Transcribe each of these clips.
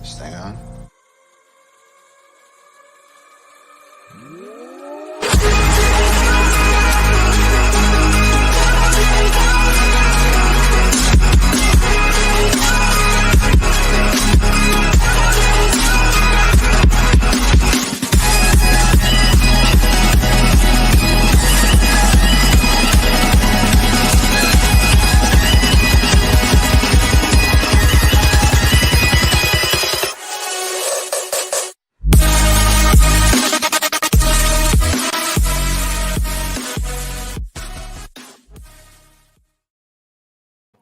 Stay on.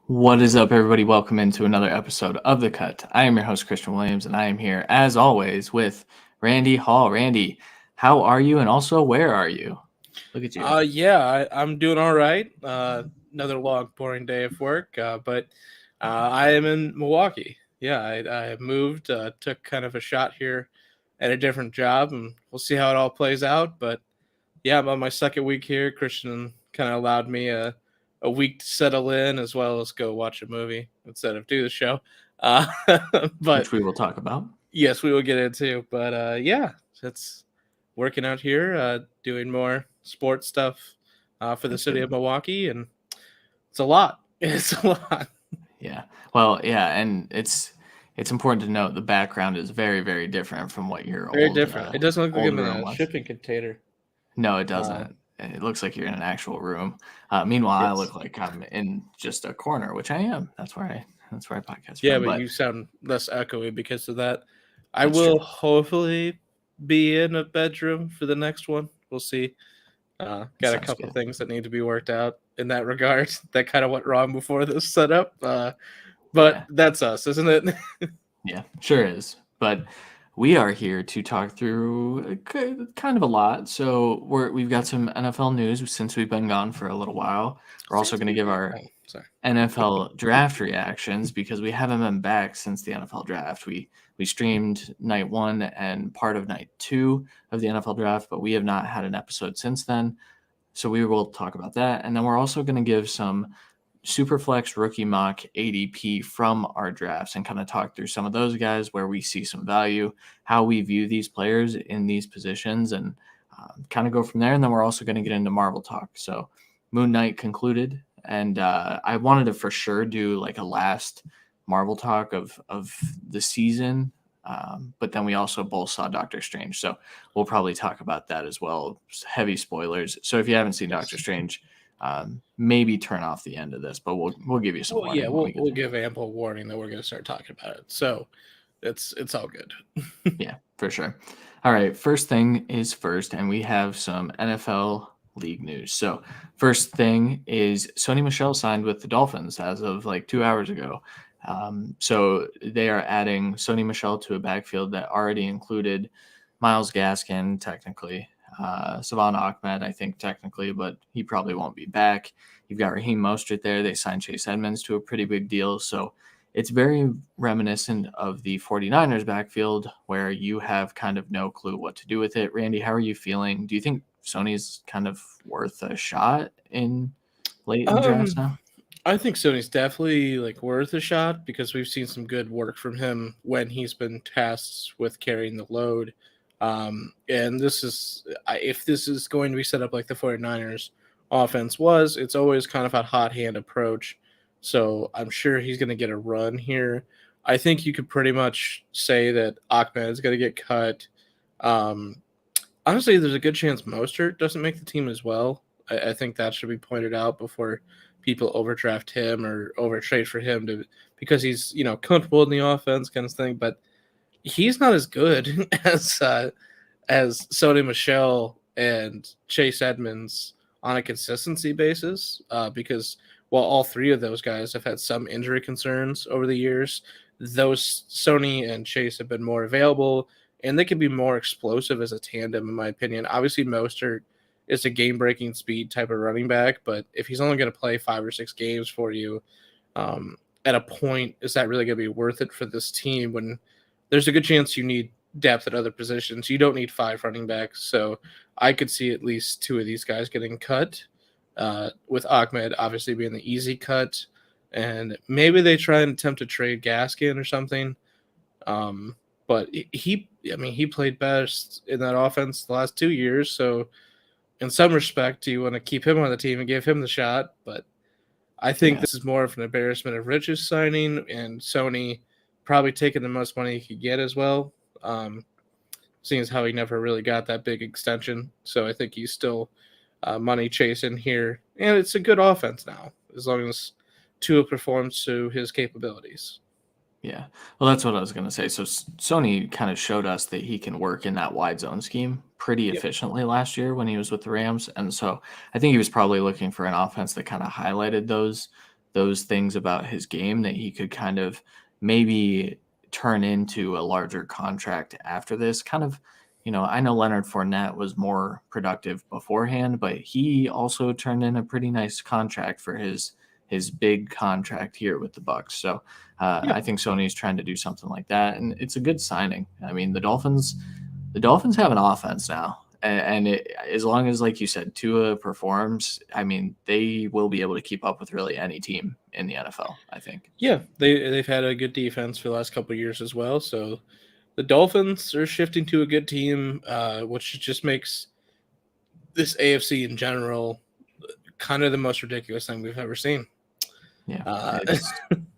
What is up, everybody? Welcome into another episode of The Cut. I am your host, Christian Williams, and I am here, as always, with Randy Hall. Randy, how are you? And also, where are you? Look at you. I'm doing all right. Another long, boring day of work, but I am in Milwaukee. Yeah, I moved, took kind of a shot here at a different job, and we'll see how it all plays out. But yeah, I'm on my second week here. Christian kind of allowed me a week to settle in as well as go watch a movie instead of do the show. But which we will talk about. Yes, we will get into. But yeah, it's working out here, doing more sports stuff for the city of Milwaukee, and it's a lot. It's a lot. Yeah. Well, yeah, and it's important to note the background is very, very different from what you're very different. It doesn't look like I'm in a shipping container. No, it doesn't. It looks like you're in an actual room. Meanwhile, yes. I look like I'm in just a corner, which I am. That's where I podcast. Yeah, but you sound less echoey because of that. I will hopefully be in a bedroom for the next one. We'll see. Got a couple of things that need to be worked out in that regard. That kind of went wrong before this setup. But yeah. That's us, isn't it? Yeah, sure is. But we are here to talk through kind of a lot. So we've got some NFL news since we've been gone for a little while. We're also going to give our NFL draft reactions because we haven't been back since the NFL draft. We streamed night 1 and part of night 2 of the NFL draft, but we have not had an episode since then. So we will talk about that. And then we're also going to give some Superflex rookie mock ADP from our drafts and kind of talk through some of those guys where we see some value, how we view these players in these positions, and kind of go from there. And then we're also going to get into Marvel talk. So Moon Knight concluded, and I wanted to for sure do like a last Marvel talk of the season, but then we also both saw Doctor Strange. So we'll probably talk about that as well. Heavy spoilers. So if you haven't seen Doctor Strange, maybe turn off the end of this, but we'll give you some warning. Yeah, we'll give ample warning that we're going to start talking about it. So it's all good. Yeah, for sure. All right, first thing is first, and we have some NFL league news. So first thing is Sony Michelle signed with the Dolphins as of like 2 hours ago. So they are adding Sony Michelle to a backfield that already included Myles Gaskin, technically, Savon Ahmed, I think technically, but he probably won't be back. You've got Raheem Mostert there. They signed Chase Edmonds to a pretty big deal. So it's very reminiscent of the 49ers backfield where you have kind of no clue what to do with it. Randy, how are you feeling? Do you think Sony's kind of worth a shot in late in drafts now? I think Sony's definitely like worth a shot because we've seen some good work from him when he's been tasked with carrying the load. And this is, if this is going to be set up like the 49ers offense was, it's always kind of a hot hand approach. So I'm sure he's going to get a run here. I think you could pretty much say that Ahmed is going to get cut. Honestly, there's a good chance Mostert doesn't make the team as well. I think that should be pointed out before people overdraft him or overtrade for him because he's, comfortable in the offense kind of thing. But he's not as good as Sony Michelle and Chase Edmonds on a consistency basis because while all three of those guys have had some injury concerns over the years, those Sony and Chase have been more available and they can be more explosive as a tandem, in my opinion. Obviously, Mostert is a game-breaking speed type of running back, but if he's only going to play 5 or 6 games for you, at a point, is that really going to be worth it for this team when there's a good chance you need depth at other positions? You don't need 5 running backs, so I could see at least 2 of these guys getting cut, with Ahmed obviously being the easy cut, and maybe they try and attempt to trade Gaskin or something. But he played best in that offense the last 2 years. So in some respect, you want to keep him on the team and give him the shot. But I think this is more of an embarrassment of riches signing, and Sony probably taking the most money he could get as well. Seeing as how he never really got that big extension. So I think he's still money chasing here. And it's a good offense now, as long as Tua performs to his capabilities. Yeah. Well, that's what I was going to say. So Sony kind of showed us that he can work in that wide zone scheme pretty efficiently last year when he was with the Rams. And so I think he was probably looking for an offense that kind of highlighted those things about his game that he could kind of maybe turn into a larger contract after this. Kind of, I know Leonard Fournette was more productive beforehand, but he also turned in a pretty nice contract for his big contract here with the Bucks. So I think Sony's trying to do something like that, and it's a good signing. I mean, the Dolphins have an offense now, and as long as, like you said, Tua performs, I mean, they will be able to keep up with really any team in the NFL, I think. Yeah, they've had a good defense for the last couple of years as well. So the Dolphins are shifting to a good team, which just makes this AFC in general kind of the most ridiculous thing we've ever seen. Yeah,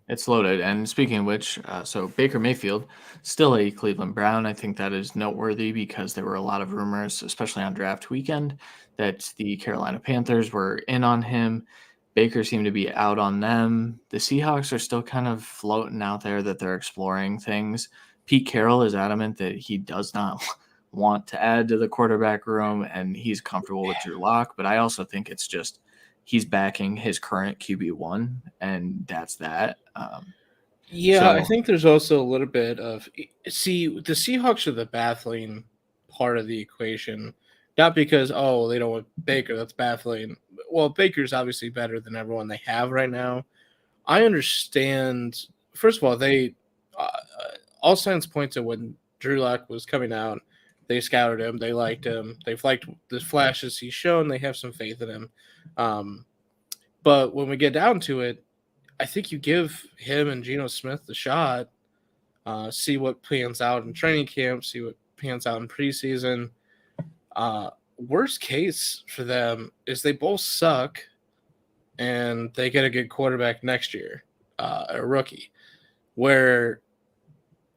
it's loaded. And speaking of which, so Baker Mayfield, still a Cleveland Brown. I think that is noteworthy because there were a lot of rumors, especially on draft weekend, that the Carolina Panthers were in on him. Baker seemed to be out on them. The Seahawks are still kind of floating out there that they're exploring things. Pete Carroll is adamant that he does not want to add to the quarterback room, and he's comfortable with Drew Lock. But I also think it's just he's backing his current QB1, and that's that. I think there's also a little bit of the Seahawks are the baffling part of the equation, not because they don't want Baker. That's baffling. Well, Baker's obviously better than everyone they have right now. I understand. First of all, they all signs point to when Drew Lock was coming out. They scouted him. They liked him. They've liked the flashes he's shown. They have some faith in him. But when we get down to it, I think you give him and Geno Smith the shot, see what pans out in training camp, see what pans out in preseason. Worst case for them is they both suck and they get a good quarterback next year, a rookie. Where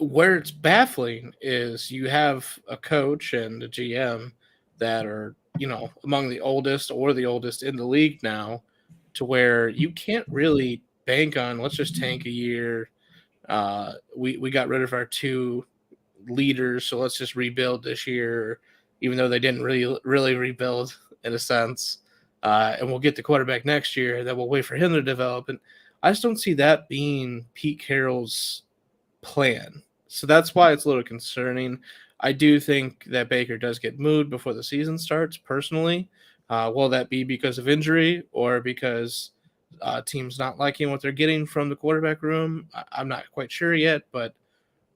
it's baffling is you have a coach and a GM that are, among the oldest or the oldest in the league now, to where you can't really bank on, let's just tank a year. We got rid of our two leaders, so let's just rebuild this year, even though they didn't really rebuild in a sense. And we'll get the quarterback next year, then we'll wait for him to develop. And I just don't see that being Pete Carroll's plan. So that's why it's a little concerning. I do think that Baker does get moved before the season starts, personally. Will that be because of injury or because teams not liking what they're getting from the quarterback room? I'm not quite sure yet, but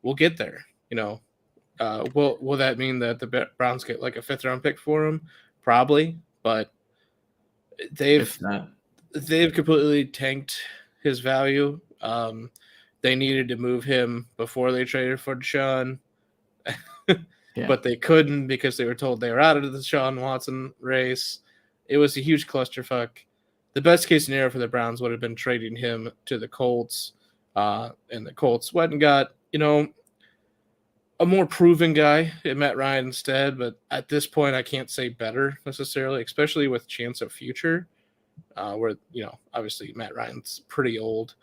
we'll get there. Will that mean that the Browns get like a 5th-round pick for him? Probably, but they've completely tanked his value. They needed to move him before they traded for Deshaun, but they couldn't because they were told they were out of the Deshaun Watson race. It was a huge clusterfuck. The best case scenario for the Browns would have been trading him to the Colts, and the Colts went and got, a more proven guy in Matt Ryan instead. But at this point, I can't say better necessarily, especially with chance of future, where, obviously Matt Ryan's pretty old.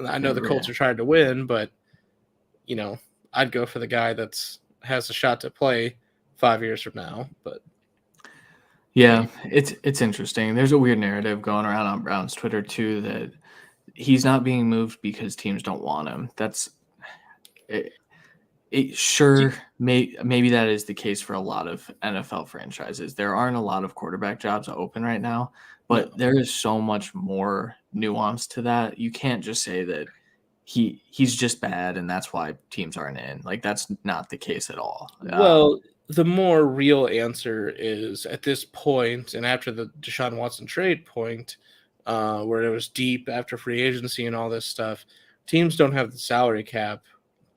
I know the Colts are trying to win, but I'd go for the guy that's has a shot to play 5 years from now. But yeah, it's interesting. There's a weird narrative going around on Brown's Twitter too that he's not being moved because teams don't want him. That's it. Maybe that is the case for a lot of NFL franchises. There aren't a lot of quarterback jobs open right now, but there is so much more nuance to that. You can't just say that he's just bad and that's why teams aren't in. Like, that's not the case at all. Well, the more real answer is at this point, and after the Deshaun Watson trade point, where it was deep after free agency and all this stuff, teams don't have the salary cap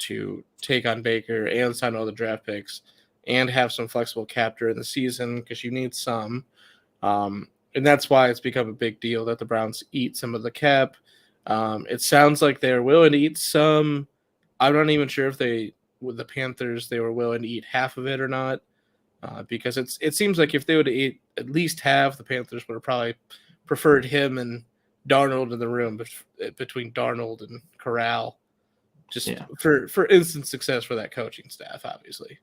to take on Baker and sign all the draft picks and have some flexible cap during the season because you need some. And that's why it's become a big deal that the Browns eat some of the cap. It sounds like they're willing to eat some. I'm not even sure if with the Panthers, they were willing to eat half of it or not. Because it seems like if they would eat at least half, the Panthers would have probably preferred him and Darnold in the room between Darnold and Corral, just for instant success for that coaching staff, obviously.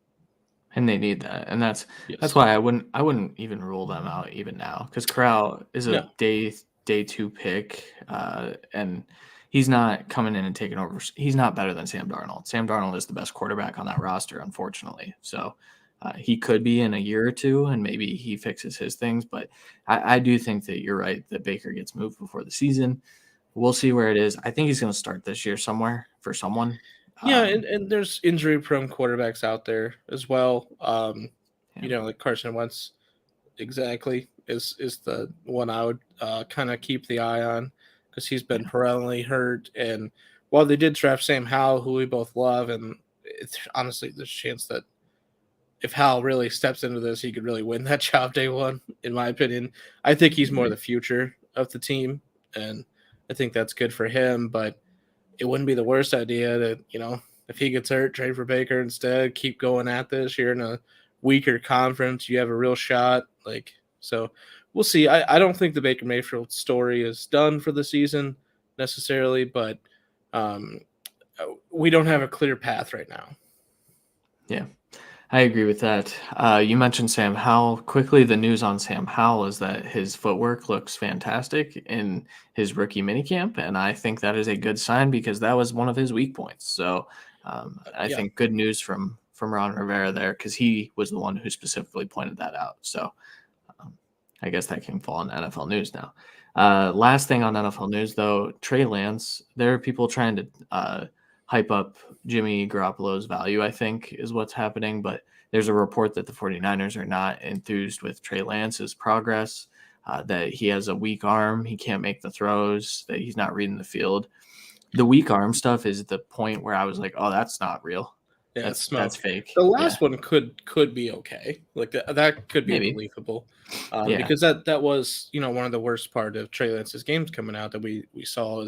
And they need that, and that's why I wouldn't even rule them out even now, because Corral is a day 2 pick, and he's not coming in and taking over. He's not better than Sam Darnold. Sam Darnold is the best quarterback on that roster, unfortunately. So he could be in a year or two, and maybe he fixes his things. But I do think that you're right that Baker gets moved before the season. We'll see where it is. I think he's going to start this year somewhere for someone. Yeah, and there's injury-prone quarterbacks out there as well. Like Carson Wentz, exactly, is the one I would kind of keep the eye on because he's been perennially hurt. And while they did draft Sam Howell, who we both love, and honestly, there's a chance that if Howell really steps into this, he could really win that job day one, in my opinion. I think he's more the future of the team, and I think that's good for him, but it wouldn't be the worst idea to, if he gets hurt, trade for Baker instead, keep going at this. You're in a weaker conference. You have a real shot. So we'll see. I don't think the Baker Mayfield story is done for the season necessarily, but we don't have a clear path right now. Yeah, I agree with that. You mentioned Sam Howell. Quickly, the news on Sam Howell is that his footwork looks fantastic in his rookie minicamp, and I think that is a good sign because that was one of his weak points. So I think good news from Ron Rivera there because he was the one who specifically pointed that out. So I guess that can fall in NFL news now. Last thing on NFL news, though, Trey Lance, there are people trying to hype up Jimmy Garoppolo's value, I think, is what's happening. But there's a report that the 49ers are not enthused with Trey Lance's progress, that he has a weak arm, he can't make the throws, that he's not reading the field. The weak arm stuff is the point where I was like, oh, that's not real. Yeah, that's fake. The last one could be okay. That could be believable. Because that was, one of the worst part of Trey Lance's games coming out that we saw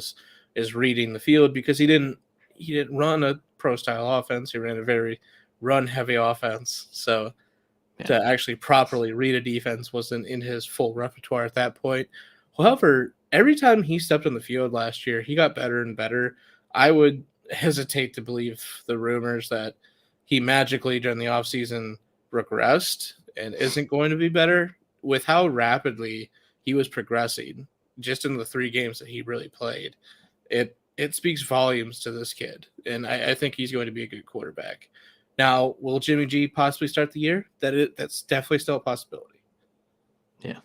is reading the field because he didn't run a pro style offense. He ran a very run heavy offense. So to actually properly read a defense wasn't in his full repertoire at that point. However, every time he stepped on the field last year, he got better and better. I would hesitate to believe the rumors that he magically during the offseason regressed and isn't going to be better with how rapidly he was progressing just in the 3 games that he really played. It speaks volumes to this kid, and I think he's going to be a good quarterback. Now, will Jimmy G possibly start the year? That's definitely still a possibility. Yeah.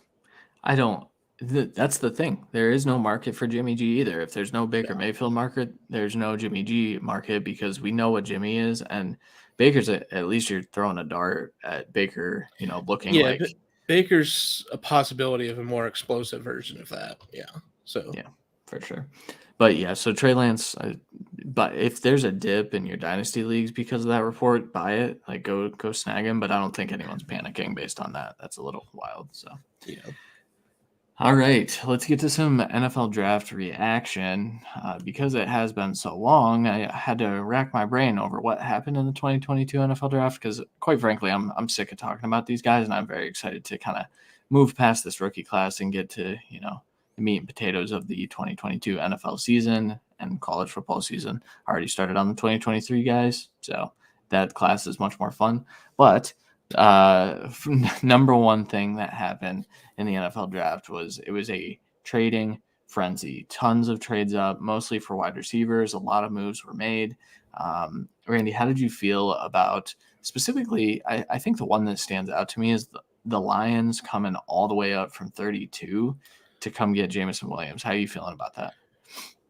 That's the thing. There is no market for Jimmy G either. If there's no Baker Mayfield market, there's no Jimmy G market because we know what Jimmy is. And Baker's at least you're throwing a dart at Baker, looking like Baker's a possibility of a more explosive version of that. Yeah. So yeah, for sure. But yeah, so Trey Lance, but if there's a dip in your dynasty leagues because of that report, buy it. Go snag him. But I don't think anyone's panicking based on that. That's a little wild. So yeah. All right, let's get to some NFL draft reaction. Because it has been so long, I had to rack my brain over what happened in the 2022 NFL draft because, quite frankly, I'm sick of talking about these guys, and I'm very excited to kind of move past this rookie class and get to, the meat and potatoes of the 2022 NFL season and college football season. Already started on the 2023 guys, so that class is much more fun. But number one thing that happened in the NFL draft was it was a trading frenzy. Tons of trades up, mostly for wide receivers. A lot of moves were made. Randy, how did you feel about specifically? I think the one that stands out to me is the Lions coming all the way up from 32 to come get Jameson Williams. How are you feeling about that?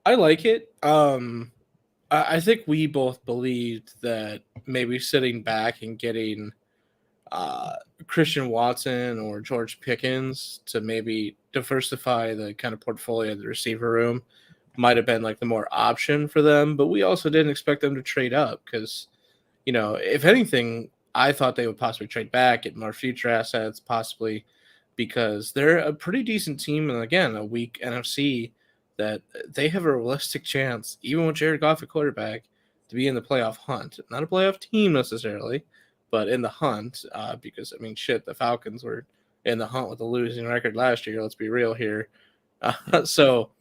I like it. I think we both believed that maybe sitting back and getting Christian Watson or George Pickens to maybe diversify the kind of portfolio of the receiver room might have been like the more option for them, but we also didn't expect them to trade up because, if anything, I thought they would possibly trade back, get more future assets, possibly because they're a pretty decent team. And again, a weak NFC that they have a realistic chance, even with Jared Goff at quarterback, to be in the playoff hunt. Not a playoff team necessarily, but in the hunt. Because, I mean, shit, the Falcons were in the hunt with a losing record last year. Let's be real here. So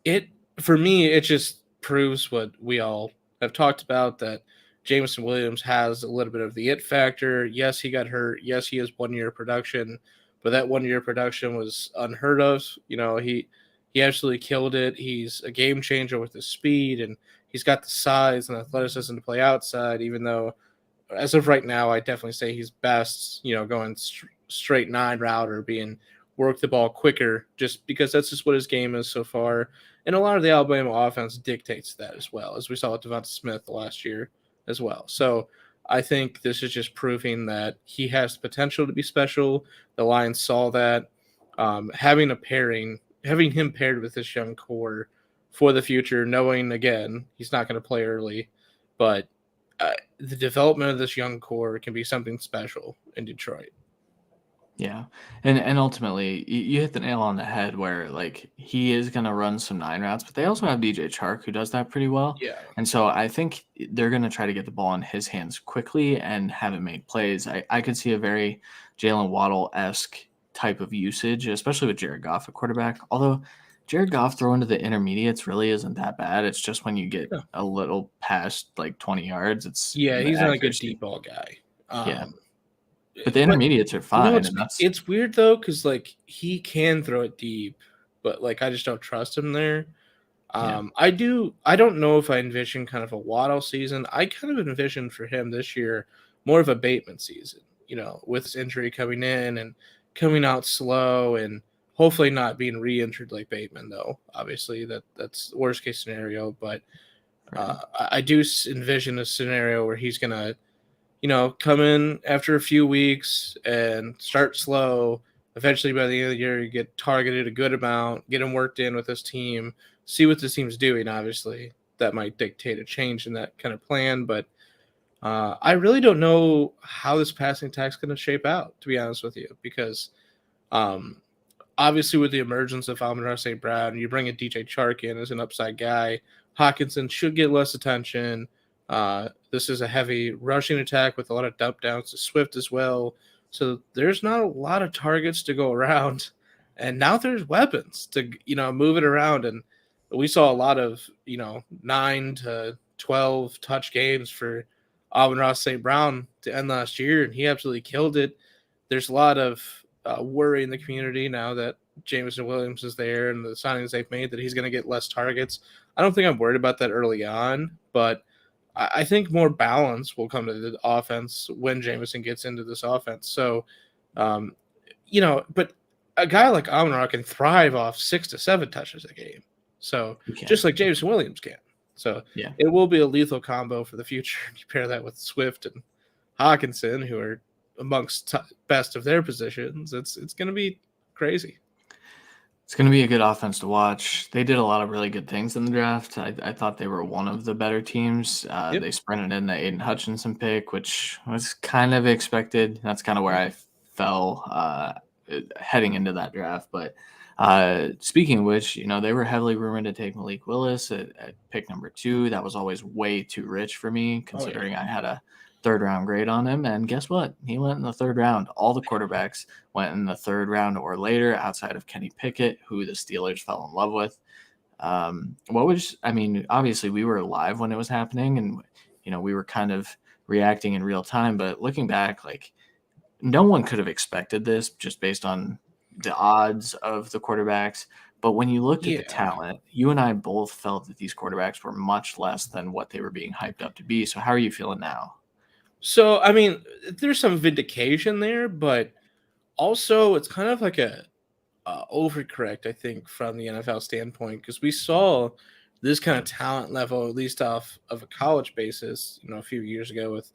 it, for me, it just proves what we all have talked about, that Jameson Williams has a little bit of the it factor. Yes, he got hurt. Yes, he has 1 year production, but that 1 year production was unheard of. He absolutely killed it. He's a game changer with his speed, and he's got the size and athleticism to play outside, even though as of right now, I definitely say he's best, going straight 9 route or being work the ball quicker, just because that's just what his game is so far. And a lot of the Alabama offense dictates that as well, as we saw with Devonta Smith last year as well. So I think this is just proving that he has the potential to be special. The Lions saw that. Having him paired with this young core for the future, knowing, again, he's not going to play early, but the development of this young core can be something special in Detroit. Yeah. And ultimately, you hit the nail on the head where, like, he is going to run some 9 routes, but they also have DJ Chark who does that pretty well. Yeah. And so I think they're going to try to get the ball in his hands quickly and have him make plays. I could see a very Jalen Waddle-esque type of usage, especially with Jared Goff at quarterback. Although Jared Goff throwing to the intermediates really isn't that bad. It's just when you get a little past like 20 yards, it's he's not a good deep ball guy. Yeah. But the intermediates are fine. It's weird though, because like he can throw it deep, but like I just don't trust him there. I don't know if I envision kind of a Waddle season. I kind of envisioned for him this year more of a Bateman season, with his injury coming in and coming out slow, and hopefully not being re-injured like Bateman, though. Obviously, that's the worst case scenario. But I do envision a scenario where he's gonna, come in after a few weeks and start slow. Eventually, by the end of the year, you get targeted a good amount, get him worked in with this team, see what this team's doing. Obviously, that might dictate a change in that kind of plan. But I really don't know how this passing attack's going to shape out, to be honest with you, because obviously with the emergence of Amir St. Brown, you bring a DJ Chark in as an upside guy. Hawkinson should get less attention. This is a heavy rushing attack with a lot of dump downs to Swift as well. So there's not a lot of targets to go around. And now there's weapons to, move it around. And we saw a lot of, 9 to 12 touch games for Amon-Ra St. Brown to end last year, and he absolutely killed it. There's a lot of worry in the community now that Jameson Williams is there and the signings they've made that he's going to get less targets. I don't think I'm worried about that early on, but I think more balance will come to the offense when Jameson gets into this offense. So, but a guy like Amon-Ra can thrive off 6 to 7 touches a game. So just like Jameson Williams can. So it will be a lethal combo for the future. You pair that with Swift and Hawkinson, who are amongst best of their positions. It's going to be crazy. It's going to be a good offense to watch. They did a lot of really good things in the draft. I thought they were one of the better teams. They sprinted in the Aiden Hutchinson pick, which was kind of expected. That's kind of where I fell heading into that draft. But speaking of which, they were heavily rumored to take Malik Willis at pick number 2. That was always way too rich for me, considering I had a 3rd round grade on him. And guess what? He went in the 3rd round. All the quarterbacks went in the 3rd round or later, outside of Kenny Pickett, who the Steelers fell in love with. Obviously we were live when it was happening, and, we were kind of reacting in real time. But looking back, like, no one could have expected this just based on the odds of the quarterbacks. But when you looked at the talent, you and I both felt that these quarterbacks were much less than what they were being hyped up to be. So how are you feeling now? So, there's some vindication there, but also it's kind of like a overcorrect, I think, from the NFL standpoint, because we saw this kind of talent level, at least off of a college basis, a few years ago with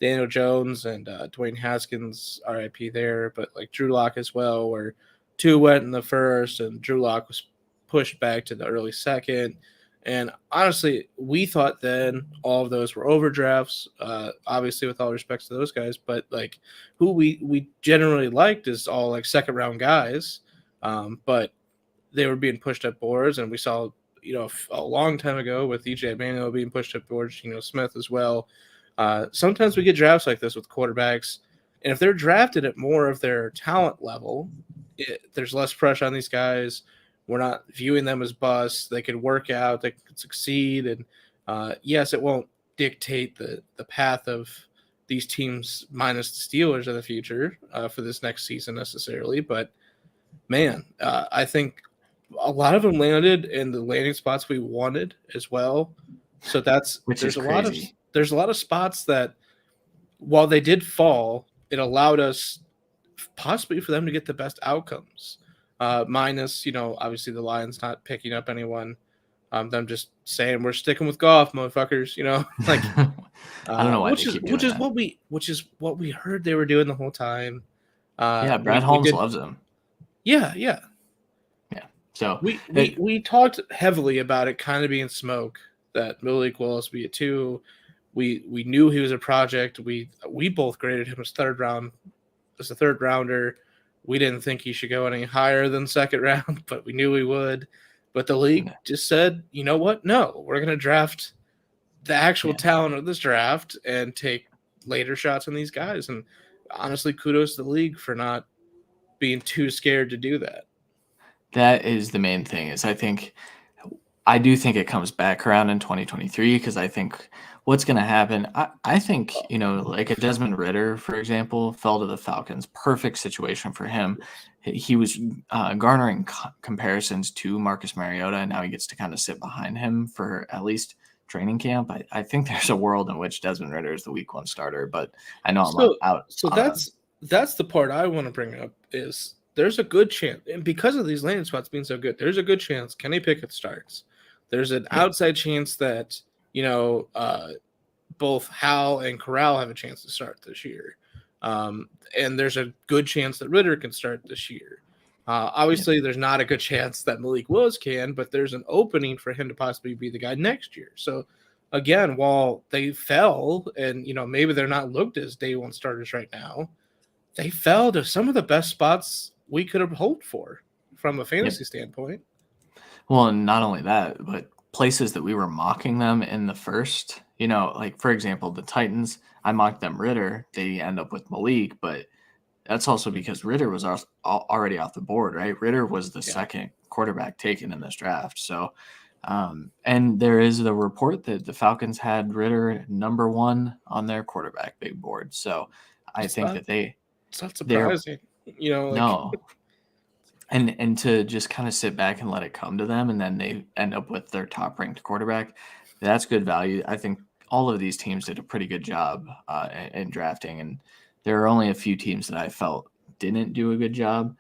Daniel Jones and Dwayne Haskins, RIP there, but like Drew Lock as well, where 2 went in the 1st, and Drew Lock was pushed back to the early second. And honestly, we thought then all of those were overdrafts, obviously with all respects to those guys, but like who we generally liked is all like second round guys. But they were being pushed up boards, and we saw, a long time ago with EJ Manuel being pushed up boards, Smith as well. Sometimes we get drafts like this with quarterbacks, and if they're drafted at more of their talent level, there's less pressure on these guys. We're not viewing them as busts. They could work out, they could succeed, and yes, it won't dictate the path of these teams minus the Steelers in the future for this next season necessarily. But man, I think a lot of them landed in the landing spots we wanted as well. So there's a lot of spots that, while they did fall, it allowed us possibly for them to get the best outcomes. Minus, obviously the Lions not picking up anyone. Them just saying we're sticking with Goff, motherfuckers. Like I don't know why they keep doing that. Which is what we heard they were doing the whole time. Yeah, Brad Holmes loves him. Yeah. So we talked heavily about it kind of being smoke, that Malik Willis be a 2. We knew he was a project. We both graded him as a third rounder. We didn't think he should go any higher than second round, but we knew he would. But the league just said, you know what? No, we're going to draft the actual talent of this draft and take later shots on these guys. And honestly, kudos to the league for not being too scared to do that. That is the main thing. I do think it comes back around in 2023, because I think what's going to happen, I think, like a Desmond Ridder, for example, fell to the Falcons. Perfect situation for him. He was garnering comparisons to Marcus Mariota, and now he gets to kind of sit behind him for at least training camp. I think there's a world in which Desmond Ridder is the week 1 starter, but I know I'm out. So that's the part I want to bring up is there's a good chance, and because of these landing spots being so good, there's a good chance Kenny Pickett starts. There's an outside chance that, both Hal and Corral have a chance to start this year. And there's a good chance that Ridder can start this year. Obviously, there's not a good chance that Malik Willis can, but there's an opening for him to possibly be the guy next year. So, again, while they fell and, maybe they're not looked as day 1 starters right now, they fell to some of the best spots we could have hoped for from a fantasy standpoint. Well, and not only that, but places that we were mocking them in the first, like, for example, the Titans, I mocked them Ridder. They end up with Malik, but that's also because Ridder was already off the board, right? Ridder was the second quarterback taken in this draft. So, and there is the report that the Falcons had Ridder number 1 on their quarterback big board. So I think that it's not surprising, no. And to just kind of sit back and let it come to them, and then they end up with their top-ranked quarterback, that's good value. I think all of these teams did a pretty good job in drafting, and there are only a few teams that I felt didn't do a good job.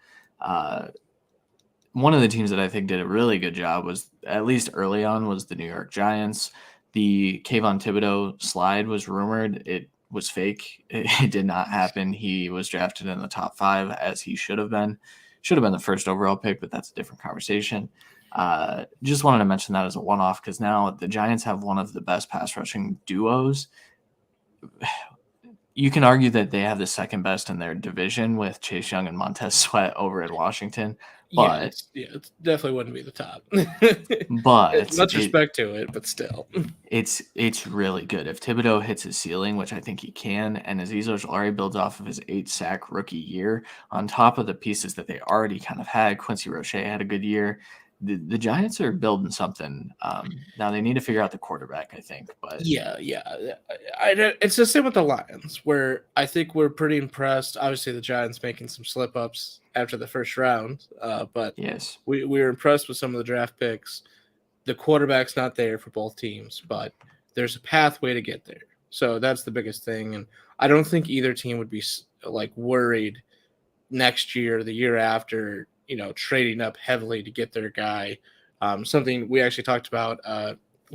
One of the teams that I think did a really good job was, at least early on, was the New York Giants. The Kayvon Thibodeau slide was rumored. It was fake. It did not happen. He was drafted in the top 5, as he should have been. Should have been the first overall pick, but that's a different conversation. Just wanted to mention that as a one-off, because now the Giants have one of the best pass rushing duos. You can argue that they have the second best in their division with Chase Young and Montez Sweat over at Washington. But it definitely wouldn't be the top. But much respect to it, but still, it's really good. If Thibodeau hits his ceiling, which I think he can, and Azeez Ojulari builds off of his 8-sack rookie year, on top of the pieces that they already kind of had, Quincy Roche had a good year. The Giants are building something. Now they need to figure out the quarterback, I think. But it's the same with the Lions, where I think we're pretty impressed. Obviously, the Giants making some slip-ups after the first round, but yes, we were impressed with some of the draft picks. The quarterback's not there for both teams, but there's a pathway to get there. So that's the biggest thing, and I don't think either team would be like worried next year, the year after, trading up heavily to get their guy. Something we actually talked about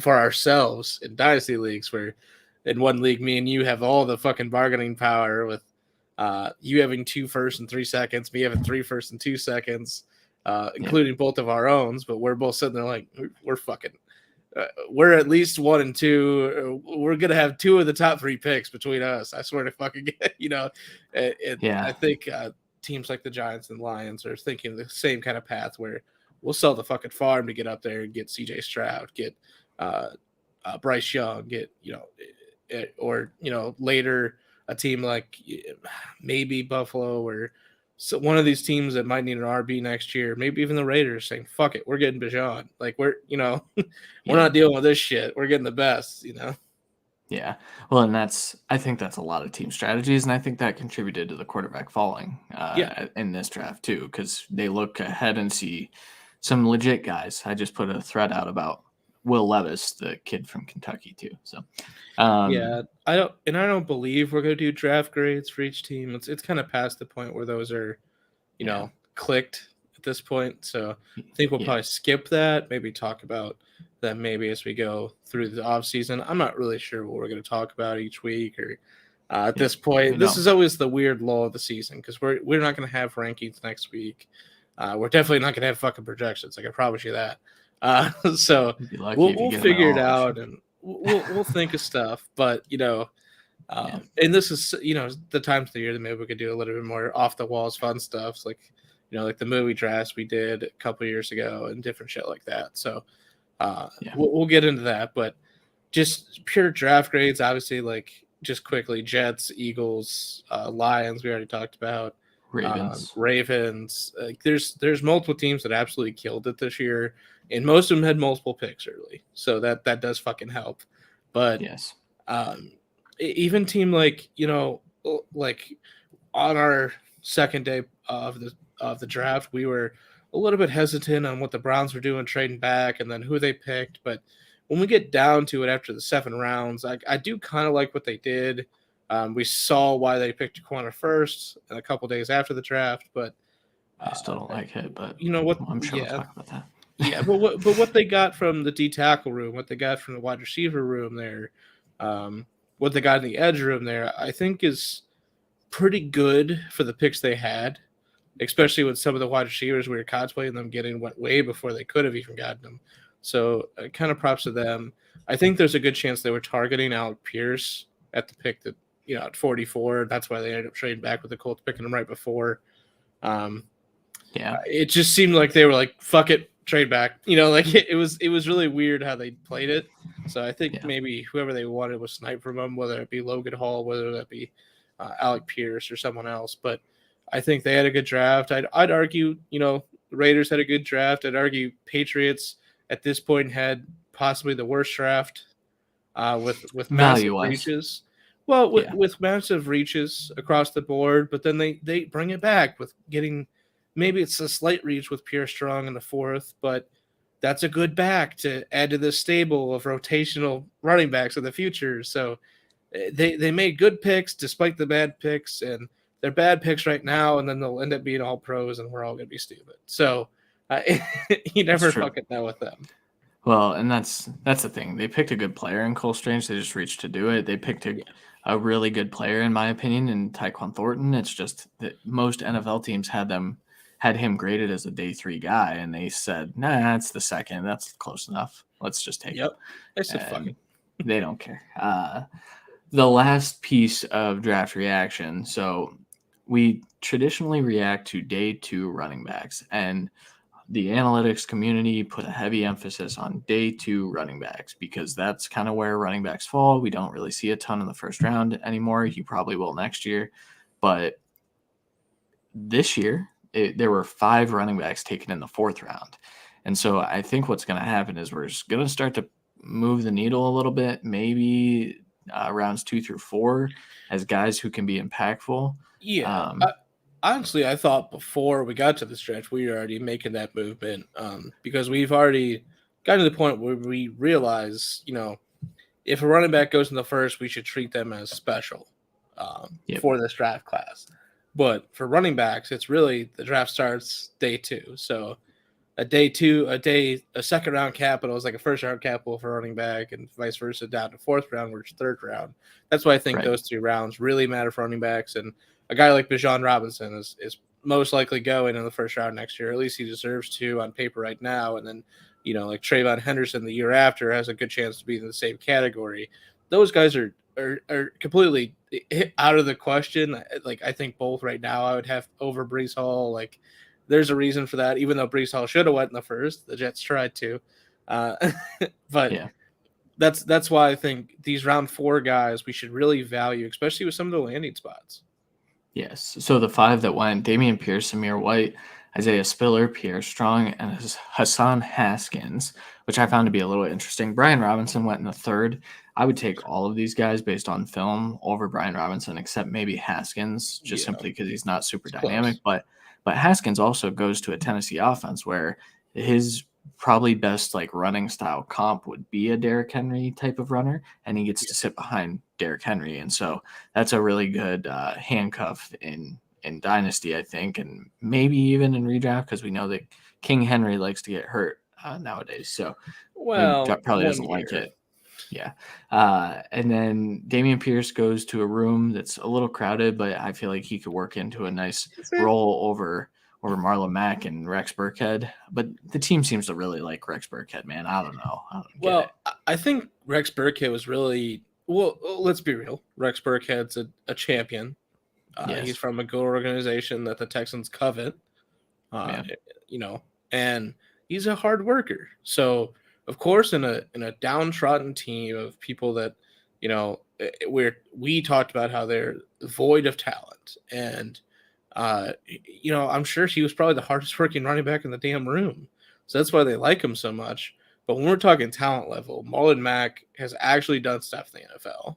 for ourselves in dynasty leagues, where in one league, me and you have all the fucking bargaining power with you having 2 firsts and 3 seconds, me having 3 firsts and 2 seconds. including both of our owns. But we're both sitting there like we're fucking. We're at least 1 and 2. We're gonna have 2 of the top 3 picks between us. I swear to fucking I think teams like the Giants and Lions are thinking the same kind of path where we'll sell the fucking farm to get up there and get C.J. Stroud, get Bryce Young, get or later a team like maybe Buffalo or. So one of these teams that might need an RB next year, maybe even the Raiders saying, fuck it, we're getting Bijan. Like we're not dealing with this shit. We're getting the best, Yeah. Well, and I think that's a lot of team strategies, and I think that contributed to the quarterback falling in this draft too, because they look ahead and see some legit guys. I just put a thread out about Will Levis, the kid from Kentucky too. So I don't believe we're gonna do draft grades for each team. It's kind of past the point where those are, clicked at this point. So I think we'll probably skip that. Maybe talk about that maybe as we go through the off season. I'm not really sure what we're gonna talk about each week or at this point. This is always the weird lull of the season because we're not gonna have rankings next week. We're definitely not gonna have fucking projections. I can promise you that. So we'll figure it out and we'll think of stuff, but and this is the times of the year that maybe we could do a little bit more off the walls fun stuff, like like the movie drafts we did a couple years ago and different shit like that. So we'll get into that, but just pure draft grades, obviously, like just quickly, Jets, Eagles, Lions, we already talked about. Ravens. There's multiple teams that absolutely killed it this year, and most of them had multiple picks early, so that does fucking help. But even team like like on our second day of the draft, we were a little bit hesitant on what the Browns were doing, trading back, and then who they picked. But when we get down to it after the 7 rounds, I do kind of like what they did. We saw why they picked Taekwon first and a couple days after the draft, but I still don't like it. But what? I'm sure we'll talk about that. But what they got from the D tackle room, what they got from the wide receiver room there, what they got in the edge room there, I think is pretty good for the picks they had, especially with some of the wide receivers we were contemplating them getting went way before they could have even gotten them. So kind of props to them. I think there's a good chance they were targeting Alec Pierce at the pick that. At 44, that's why they ended up trading back with the Colts, picking him right before. It just seemed like they were like, "Fuck it, trade back." Like it was really weird how they played it. So I think maybe whoever they wanted was sniped from them, whether it be Logan Hall, whether that be Alec Pierce or someone else. But I think they had a good draft. I'd argue, the Raiders had a good draft. I'd argue Patriots at this point had possibly the worst draft with massive reaches. Well, with massive reaches across the board, but then they bring it back with getting maybe it's a slight reach with Pierre Strong in the 4th, but that's a good back to add to this stable of rotational running backs in the future. So they made good picks despite the bad picks, and they're bad picks right now, and then they'll end up being all pros, and we're all going to be stupid. So you never fucking know with them. Well, and that's the thing. They picked a good player in Cole Strange. They just reached to do it. They picked a really good player, in my opinion, in Taekwon Thornton. It's just that most NFL teams had him graded as a day 3 guy, and they said, "Nah, it's the 2nd. That's close enough. Let's just take it." They said, "Fuck it." They don't care. The last piece of draft reaction. So we traditionally react to day 2 running backs, and the analytics community put a heavy emphasis on day 2 running backs because that's kind of where running backs fall. We don't really see a ton in the first round anymore. You probably will next year. But this year, there were 5 running backs taken in the 4th round. And so I think what's going to happen is we're just going to start to move the needle a little bit, maybe rounds 2 through 4 as guys who can be impactful. Yeah. Honestly, I thought before we got to the stretch, we were already making that movement because we've already gotten to the point where we realize, if a running back goes in the 1st, we should treat them as special for this draft class. But for running backs, it's really the draft starts day 2. So a 2nd round capital is like a 1st round capital for running back, and vice versa down to 4th round, which is 3rd round. That's why I think those 2 rounds really matter for running backs. And a guy like Bijan Robinson is most likely going in the first round next year. At least he deserves to on paper right now. And then, like Trayvon Henderson the year after has a good chance to be in the same category. Those guys are completely out of the question. Like, I think both right now I would have over Breece Hall. Like, there's a reason for that, even though Breece Hall should have went in the first. The Jets tried to. But Yeah. that's why I think these round 4 guys we should really value, especially with some of the landing spots. Yes. So the 5 that went: Dameon Pierce, Amir White, Isaiah Spiller, Pierre Strong, and Hassan Haskins, which I found to be a little interesting. Brian Robinson went in the 3rd. I would take all of these guys based on film over Brian Robinson, except maybe Haskins, just simply because he's not super dynamic. But Haskins also goes to a Tennessee offense where his probably best like running style comp would be a Derrick Henry type of runner, and he gets to sit behind Derrick Henry, and so that's a really good handcuff in Dynasty, I think, and maybe even in redraft, because we know that King Henry likes to get hurt nowadays, so probably doesn't like it. Yeah. And then Dameon Pierce goes to a room that's a little crowded, but I feel like he could work into a nice role over Marlon Mack and Rex Burkhead. But the team seems to really like Rex Burkhead, man. I don't know. I think Rex Burkhead was really – well, let's be real. Rex Burkhead's a champion. Yes. He's from a good organization that the Texans covet, and he's a hard worker. So, of course, in a downtrodden team of people that, we talked about how they're void of talent. And, I'm sure he was probably the hardest working running back in the damn room. So that's why they like him so much. But when we're talking talent level, Marlon Mack has actually done stuff in the NFL.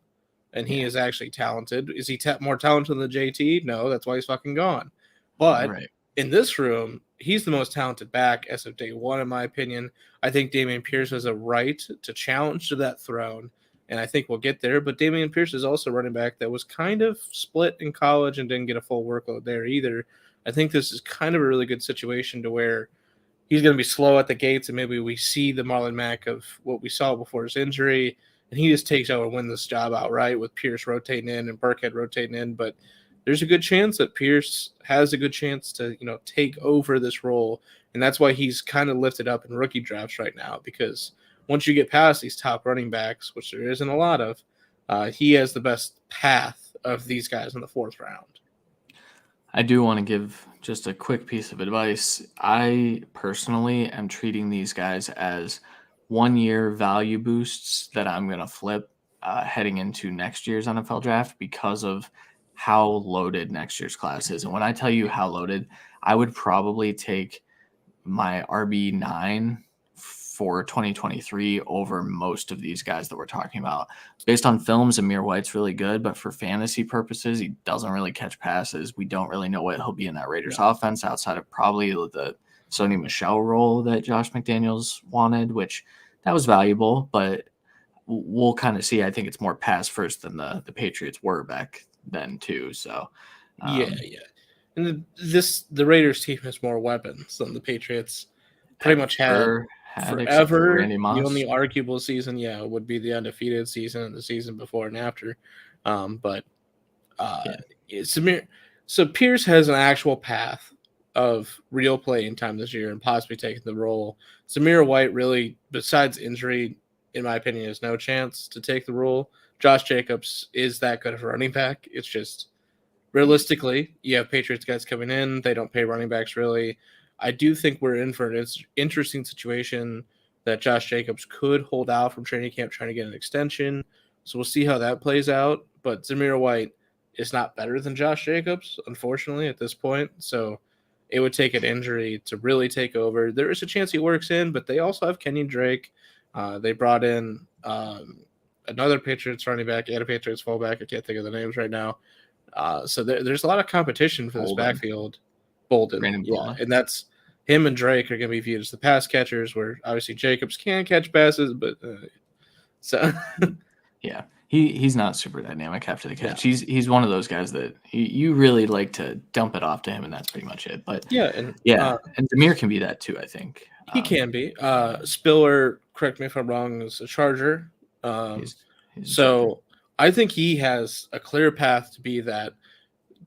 And he is actually talented. Is he more talented than JT? No, that's why he's fucking gone. But in this room, he's the most talented back as of day one, in my opinion. I think Dameon Pierce has a right to challenge to that throne, and I think we'll get there. But Dameon Pierce is also a running back that was kind of split in college and didn't get a full workload there either. I think this is kind of a really good situation to where he's going to be slow at the gates, and maybe we see the Marlon Mack of what we saw before his injury, and he just takes over and wins this job outright with Pierce rotating in and Burkhead rotating in. But there's a good chance that Pierce has a good chance to, take over this role. And that's why he's kind of lifted up in rookie drafts right now, because once you get past these top running backs, which there isn't a lot of, he has the best path of these guys in the 4th round. I do want to give just a quick piece of advice. I personally am treating these guys as 1-year value boosts that I'm going to flip heading into next year's NFL draft because of how loaded next year's class is. And when I tell you how loaded, I would probably take my RB9 for 2023 over most of these guys that we're talking about. Based on films, Amir White's really good, but for fantasy purposes, he doesn't really catch passes. We don't really know what he'll be in that Raiders offense outside of probably the Sony Michelle role that Josh McDaniels wanted, which that was valuable, but we'll kind of see. I think it's more pass first than the Patriots were back then too. So and the Raiders team has more weapons than the Patriots pretty much had forever. The only arguable season would be the undefeated season and the season before and after. So Pierce has an actual path of real playing time this year and possibly taking the role. Samir White really, besides injury, in my opinion, has no chance to take the role. Josh Jacobs is that good of a running back. It's just realistically, you have Patriots guys coming in. They don't pay running backs really. I do think we're in for an interesting situation that Josh Jacobs could hold out from training camp trying to get an extension. So we'll see how that plays out. But Zamir White is not better than Josh Jacobs, unfortunately, at this point. So it would take an injury to really take over. There is a chance he works in, but they also have Kenyon Drake. They brought in another Patriots running back and a Patriots fullback. I can't think of the names right now. So there's a lot of competition for this backfield. Bolden. And that's him and Drake are going to be viewed as the pass catchers, where obviously Jacobs can catch passes, but he's not super dynamic after the catch. He's one of those guys that you really like to dump it off to him, and that's pretty much it. But and Zamir can be that too. I think he can be. Spiller, correct me if I'm wrong, is a Charger. So I think he has a clear path to be that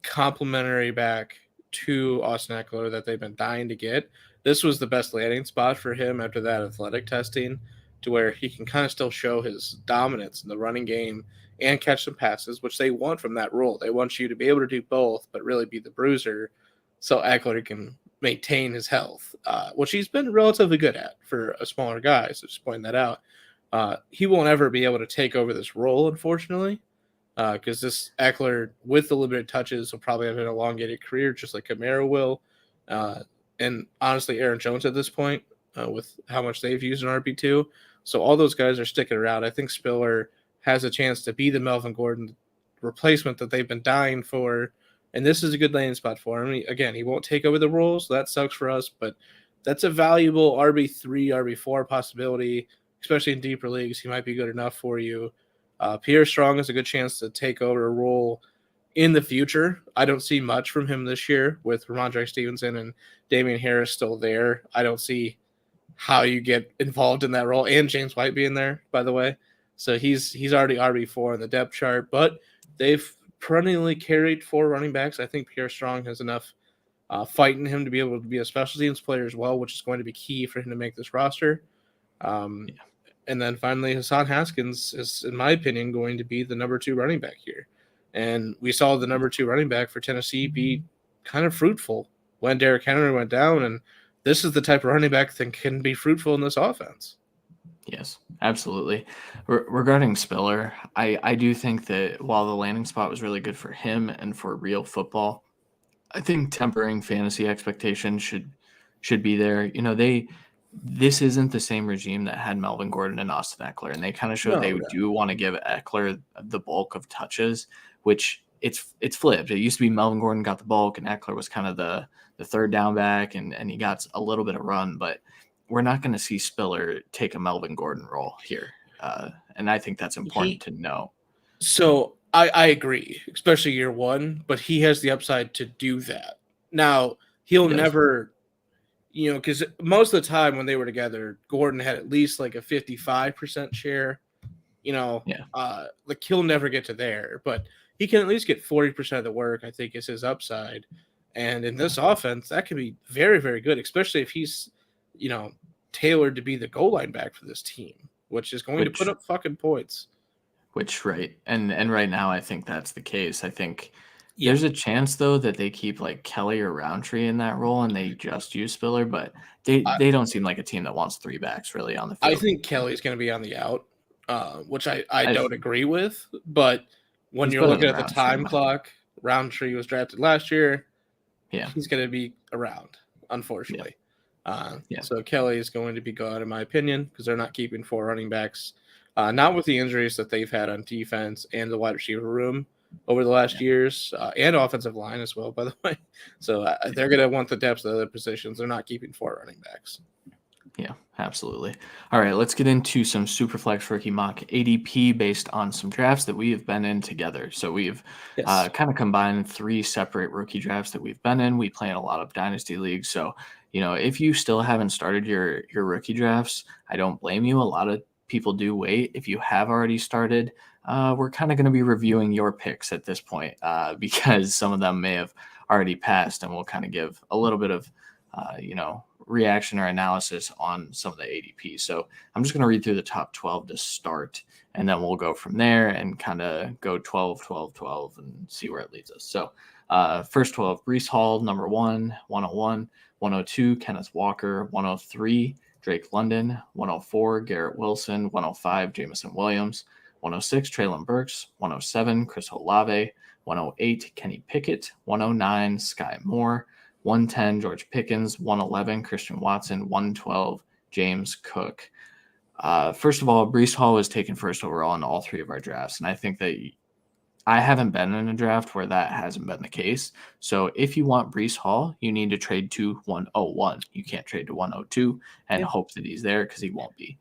complementary back to Austin Eckler that they've been dying to get. This was the best landing spot for him after that athletic testing, to where he can kind of still show his dominance in the running game and catch some passes, which they want from that role. They want you to be able to do both, but really be the bruiser, so Eckler can maintain his health, which he's been relatively good at for a smaller guy. So just pointing that out. He won't ever be able to take over this role, unfortunately, because this Eckler, with the limited touches, will probably have an elongated career, just like Camaro will. And honestly, Aaron Jones at this point, with how much they've used in RB2. So all those guys are sticking around. I think Spiller has a chance to be the Melvin Gordon replacement that they've been dying for. And this is a good landing spot for him. Again, he won't take over the role, so that sucks for us. But that's a valuable RB3, RB4 possibility, especially in deeper leagues. He might be good enough for you. Pierre Strong has a good chance to take over a role in the future. I don't see much from him this year with Ramondre Stevenson and Damian Harris still there. I don't see how you get involved in that role, and James White being there, by the way. So he's already RB4 in the depth chart, but they've perennially carried 4 running backs. I think Pierre Strong has enough fight in him to be able to be a special teams player as well, which is going to be key for him to make this roster. And then finally, Hassan Haskins is, in my opinion, going to be the number 2 running back here. And we saw the number 2 running back for Tennessee be kind of fruitful when Derrick Henry went down. And this is the type of running back that can be fruitful in this offense. Yes, absolutely. Regarding Spiller, I do think that while the landing spot was really good for him and for real football, I think tempering fantasy expectations should be there. This isn't the same regime that had Melvin Gordon and Austin Eckler, and they kind of showed do want to give Eckler the bulk of touches, which it's flipped. It used to be Melvin Gordon got the bulk and Eckler was kind of the third down back, and he got a little bit of run, but we're not going to see Spiller take a Melvin Gordon role here. And I think that's important to know. So I agree, especially year one, but he has the upside to do that. Now, he'll never, because most of the time when they were together, Gordon had at least like a 55% share. Like he'll never get to there, but he can at least get 40% of the work, I think, is his upside. And in this offense, that can be very, very good, especially if he's, tailored to be the goal line back for this team, which is going to put up fucking points. And right now I think that's the case. I think there's a chance though that they keep like Kelly or Roundtree in that role and they just use Spiller, but they don't seem like a team that wants 3 backs really on the field. I think Kelly's going to be on the out, which I don't agree with. But when you're looking at the time clock, Roundtree was drafted last year. Yeah, he's going to be around, unfortunately. So Kelly is going to be gone, in my opinion, because they're not keeping 4 running backs, not with the injuries that they've had on defense and the wide receiver room over the last years, and offensive line as well, by the way. So they're going to want the depth of other positions. They're not keeping 4 running backs. Yeah, absolutely. All right, let's get into some Superflex rookie mock ADP based on some drafts that we have been in together. So we've kind of combined 3 separate rookie drafts that we've been in. We play in a lot of dynasty leagues. So, if you still haven't started your rookie drafts, I don't blame you. A lot of people do wait. If you have already started, we're kind of going to be reviewing your picks at this point because some of them may have already passed, and we'll kind of give a little bit of, reaction or analysis on some of the ADP. So I'm just going to read through the top 12 to start, and then we'll go from there and kind of go 12, 12, 12 and see where it leads us. So first 12, Breece Hall, number 1, 101, 102, Kenneth Walker, 103, Drake London, 104, Garrett Wilson, 105, Jamison Williams, 106, Treylon Burks, 107, Chris Olave, 108, Kenny Pickett, 109, Sky Moore, 110, George Pickens, 111, Christian Watson, 112, James Cook. First of all, Breece Hall was taken first overall in all 3 of our drafts, and I think that I haven't been in a draft where that hasn't been the case. So if you want Breece Hall, you need to trade to 101. You can't trade to 102 and hope that he's there because he won't be.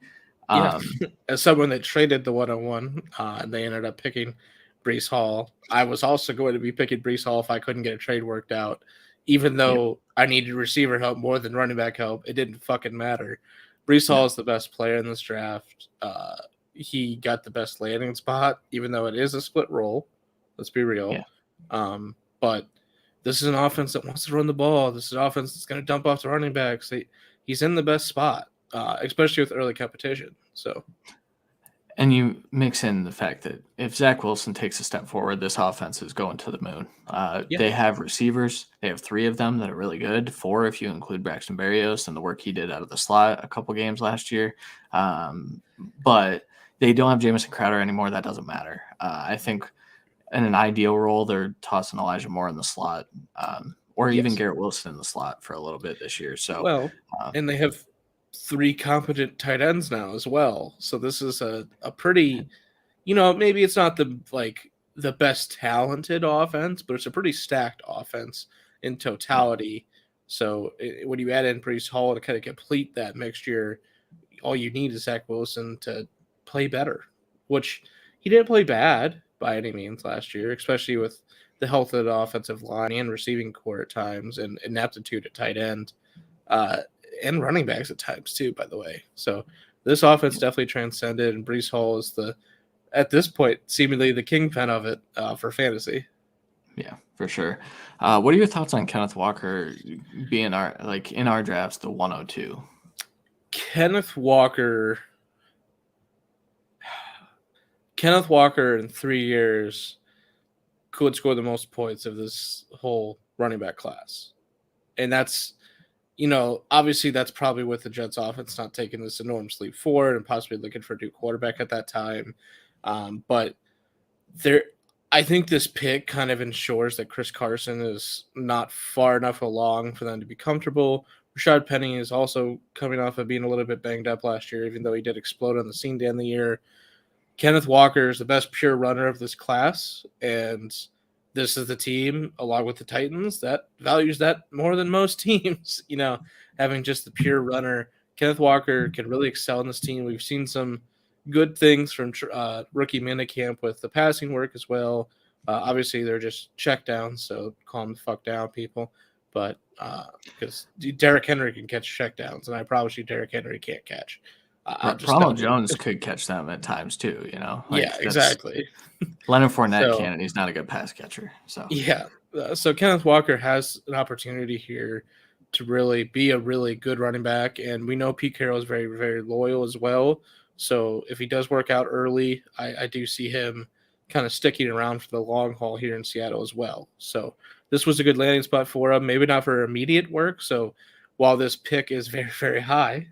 As someone that traded the 101, they ended up picking Breece Hall. I was also going to be picking Breece Hall if I couldn't get a trade worked out. Even though I needed receiver help more than running back help, it didn't fucking matter. Breece Hall is the best player in this draft. He got the best landing spot, even though it is a split role. Let's be real. But this is an offense that wants to run the ball. This is an offense that's going to dump off the running backs. He's in the best spot, especially with early competition. So, and you mix in the fact that if Zach Wilson takes a step forward, this offense is going to the moon. Yeah. They have receivers. They have 3 of them that are really good. 4 if you include Braxton Berrios and the work he did out of the slot a couple games last year. But they don't have Jamison Crowder anymore. That doesn't matter. I think in an ideal role, they're tossing Elijah Moore in the slot, or even Garrett Wilson in the slot for a little bit this year. So, and they have 3 competent tight ends now as well. So this is a pretty, maybe it's not the best talented offense, but it's a pretty stacked offense in totality. So when you add in Breece Hall to kind of complete that mixture, all you need is Zach Wilson to play better, which he didn't play bad by any means last year, especially with the health of the offensive line and receiving core at times and ineptitude at tight end. And running backs at times too, by the way. So this offense definitely transcended, and Breece Hall is at this point, seemingly the kingpin of it for fantasy. Yeah, for sure. What are your thoughts on Kenneth Walker being in our drafts, the 102? Kenneth Walker in 3 years could score the most points of this whole running back class. And that's, obviously that's probably with the Jets offense not taking this enormous leap forward and possibly looking for a new quarterback at that time. But I think this pick kind of ensures that Chris Carson is not far enough along for them to be comfortable. Rashad Penny is also coming off of being a little bit banged up last year, even though he did explode on the scene to end the year. Kenneth Walker is the best pure runner of this class, and this is the team, along with the Titans, that values that more than most teams, having just the pure runner. Kenneth Walker can really excel in this team. We've seen some good things from rookie minicamp with the passing work as well. Obviously, they're just check downs, so calm the fuck down, people. But because Derrick Henry can catch check downs, and I promise you Derrick Henry can't catch. Ronald Jones could catch them at times too, Yeah, exactly. Leonard Fournette can, and he's not a good pass catcher. So yeah, so Kenneth Walker has an opportunity here to really be a really good running back, and we know Pete Carroll is very, very loyal as well. So if he does work out early, I do see him kind of sticking around for the long haul here in Seattle as well. So this was a good landing spot for him, maybe not for immediate work. So while this pick is very, very high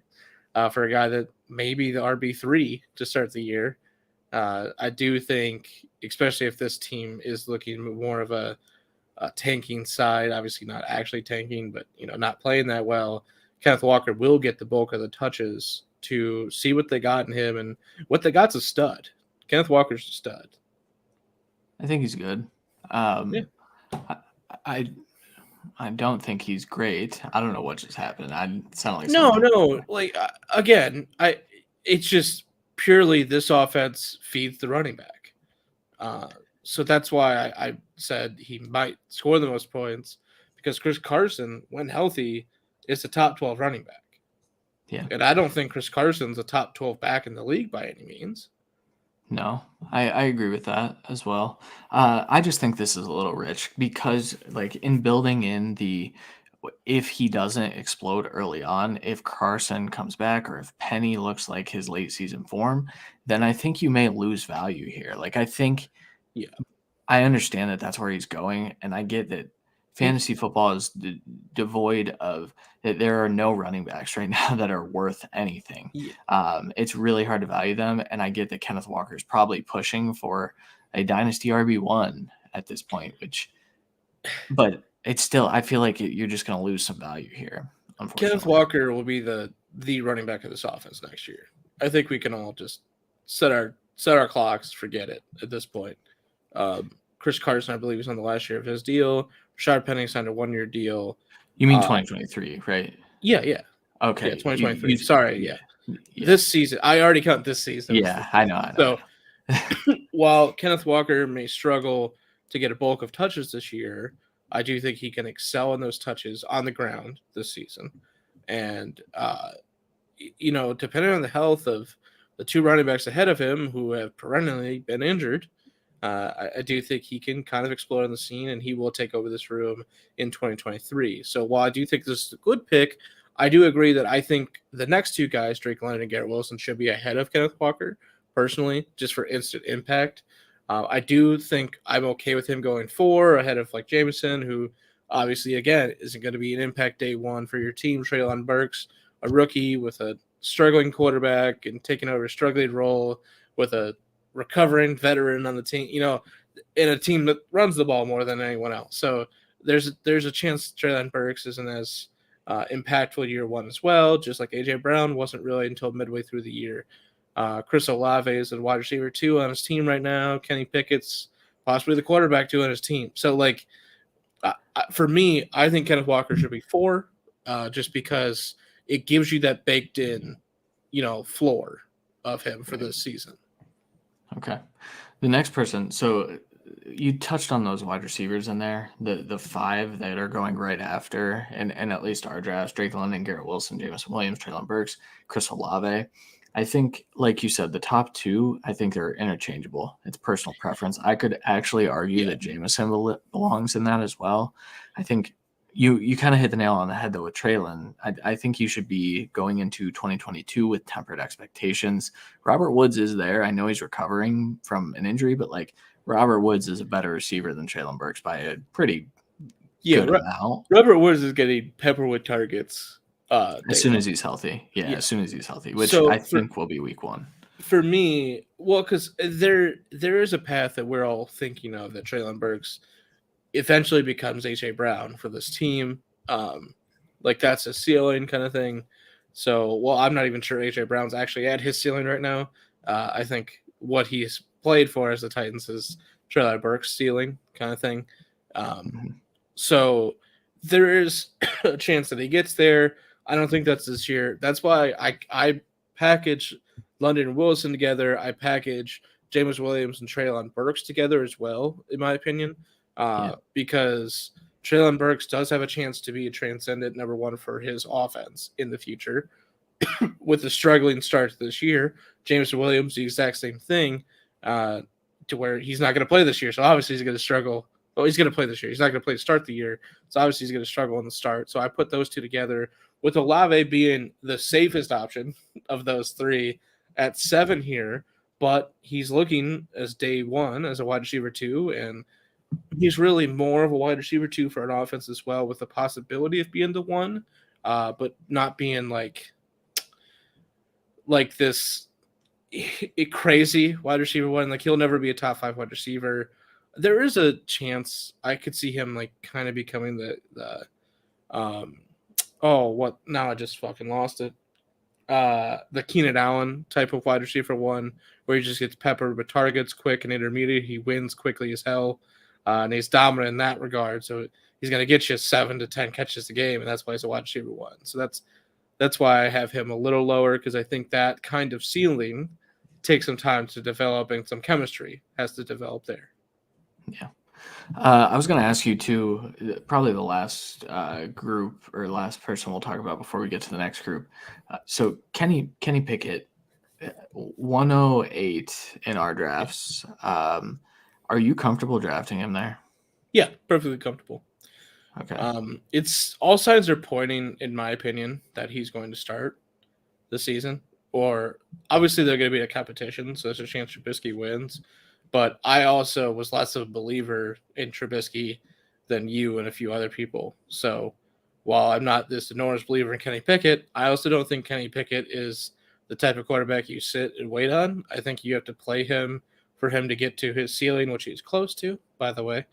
for a guy that maybe the RB3 to start the year, I do think, especially if this team is looking more of a tanking side, obviously not actually tanking, but not playing that well, Kenneth Walker will get the bulk of the touches to see what they got in him, and what they got's a stud. Kenneth Walker's a stud. I think he's good. I don't think he's great. I don't know what just happened. I sound like no. Like again, it's just purely this offense feeds the running back. So that's why I said he might score the most points, because Chris Carson, when healthy, is a top 12 running back. Yeah. And I don't think Chris Carson's a top 12 back in the league by any means. No, I agree with that as well. I just think this is a little rich because, in building in if he doesn't explode early on, if Carson comes back or if Penny looks like his late season form, then I think you may lose value here. I think, I understand that that's where he's going, and I get that fantasy football is devoid of that. There are no running backs right now that are worth anything. It's really hard to value them, and I get that Kenneth Walker is probably pushing for a dynasty RB1 at this point, but it's still, I feel like you're just going to lose some value here, unfortunately. Kenneth Walker will be the running back of this offense next year. I think we can all just set our clocks, forget it at this point. Chris Carson, I believe, is on the last year of his deal. Rashad Penny signed a 1-year deal. You mean 2023, right? Yeah. Okay. Yeah, 2023. Sorry, yeah. This season. I already count this season. Yeah, I know. So while Kenneth Walker may struggle to get a bulk of touches this year, I do think he can excel in those touches on the ground this season. And, depending on the health of the 2 running backs ahead of him who have perennially been injured, I do think he can kind of explode on the scene, and he will take over this room in 2023. So while I do think this is a good pick, I do agree that I think the next two guys, Drake London and Garrett Wilson, should be ahead of Kenneth Walker, personally, just for instant impact. I do think I'm okay with him going 4 ahead of like Jameson, who obviously, again, isn't going to be an impact day one for your team. Treylon Burks, a rookie with a struggling quarterback and taking over a struggling role with a recovering veteran on the team, in a team that runs the ball more than anyone else. So there's a chance Treylon Burks isn't as impactful year one as well, just like AJ Brown wasn't really until midway through the year. Chris Olave is a wide receiver 2 on his team right now. Kenny Pickett's possibly the quarterback 2 on his team. So like for me, I think Kenneth Walker should be 4, just because it gives you that baked in, floor of him for this season. Okay. The next person, so you touched on those wide receivers in there, the 5 that are going right after, and at least our drafts, Drake London, Garrett Wilson, Jameson Williams, Treylon Burks, Chris Olave. I think, like you said, the top 2, I think they're interchangeable. It's personal preference. I could actually argue that Jameson belongs in that as well. I think you kind of hit the nail on the head, though, with Treylon. I think you should be going into 2022 with tempered expectations. Robert Woods is there. I know he's recovering from an injury, but like Robert Woods is a better receiver than Treylon Burks by a pretty good amount. Robert Woods is getting Pepperwood targets as soon as he's healthy. Yeah, as soon as he's healthy, which I think will be week 1. For me, well, because there is a path that we're all thinking of that Treylon Burks eventually becomes AJ Brown for this team. Like that's a ceiling kind of thing. So, well, I'm not even sure AJ Brown's actually at his ceiling right now. I think what he's played for as the Titans is Treylon Burks' ceiling kind of thing. So there is a chance that he gets there. I don't think that's this year. That's why I package London and Wilson together. I package James Williams and Treylon Burks together as well, in my opinion, because Treylon Burks does have a chance to be a transcendent number 1 for his offense in the future. With the struggling start to this year, James Williams, the exact same thing, to where he's not going to play this year. So obviously he's going to struggle. Well, he's going to play this year. He's not going to play to start the year. So obviously he's going to struggle in the start. So I put those 2 together, with Olave being the safest option of those 3 at 7 here. But he's looking as day 1 as a wide receiver 2, and he's really more of a wide receiver 2 for an offense as well, with the possibility of being the 1, but not being like this crazy wide receiver 1. Like he'll never be a top 5 wide receiver. There is a chance I could see him like kind of becoming the now I just fucking lost it. The Keenan Allen type of wide receiver 1, where he just gets peppered with targets quick and intermediate. He wins quickly as hell, and he's dominant in that regard. So he's going to get you 7 to 10 catches a game, and that's why he's a wide receiver 1. So that's why I have him a little lower, because I think that kind of ceiling takes some time to develop, and some chemistry has to develop there. Yeah. I was going to ask you too, probably the last group or last person we'll talk about before we get to the next group. So Kenny Pickett, 108 in our drafts. Are you comfortable drafting him there? Yeah, perfectly comfortable. Okay. It's all signs are pointing, in my opinion, that he's going to start the season. Or obviously they're going to be a competition, so there's a chance Trubisky wins. But I also was less of a believer in Trubisky than you and a few other people. So while I'm not this enormous believer in Kenny Pickett, I also don't think Kenny Pickett is the type of quarterback you sit and wait on. I think you have to play him for him to get to his ceiling, which he's close to, by the way.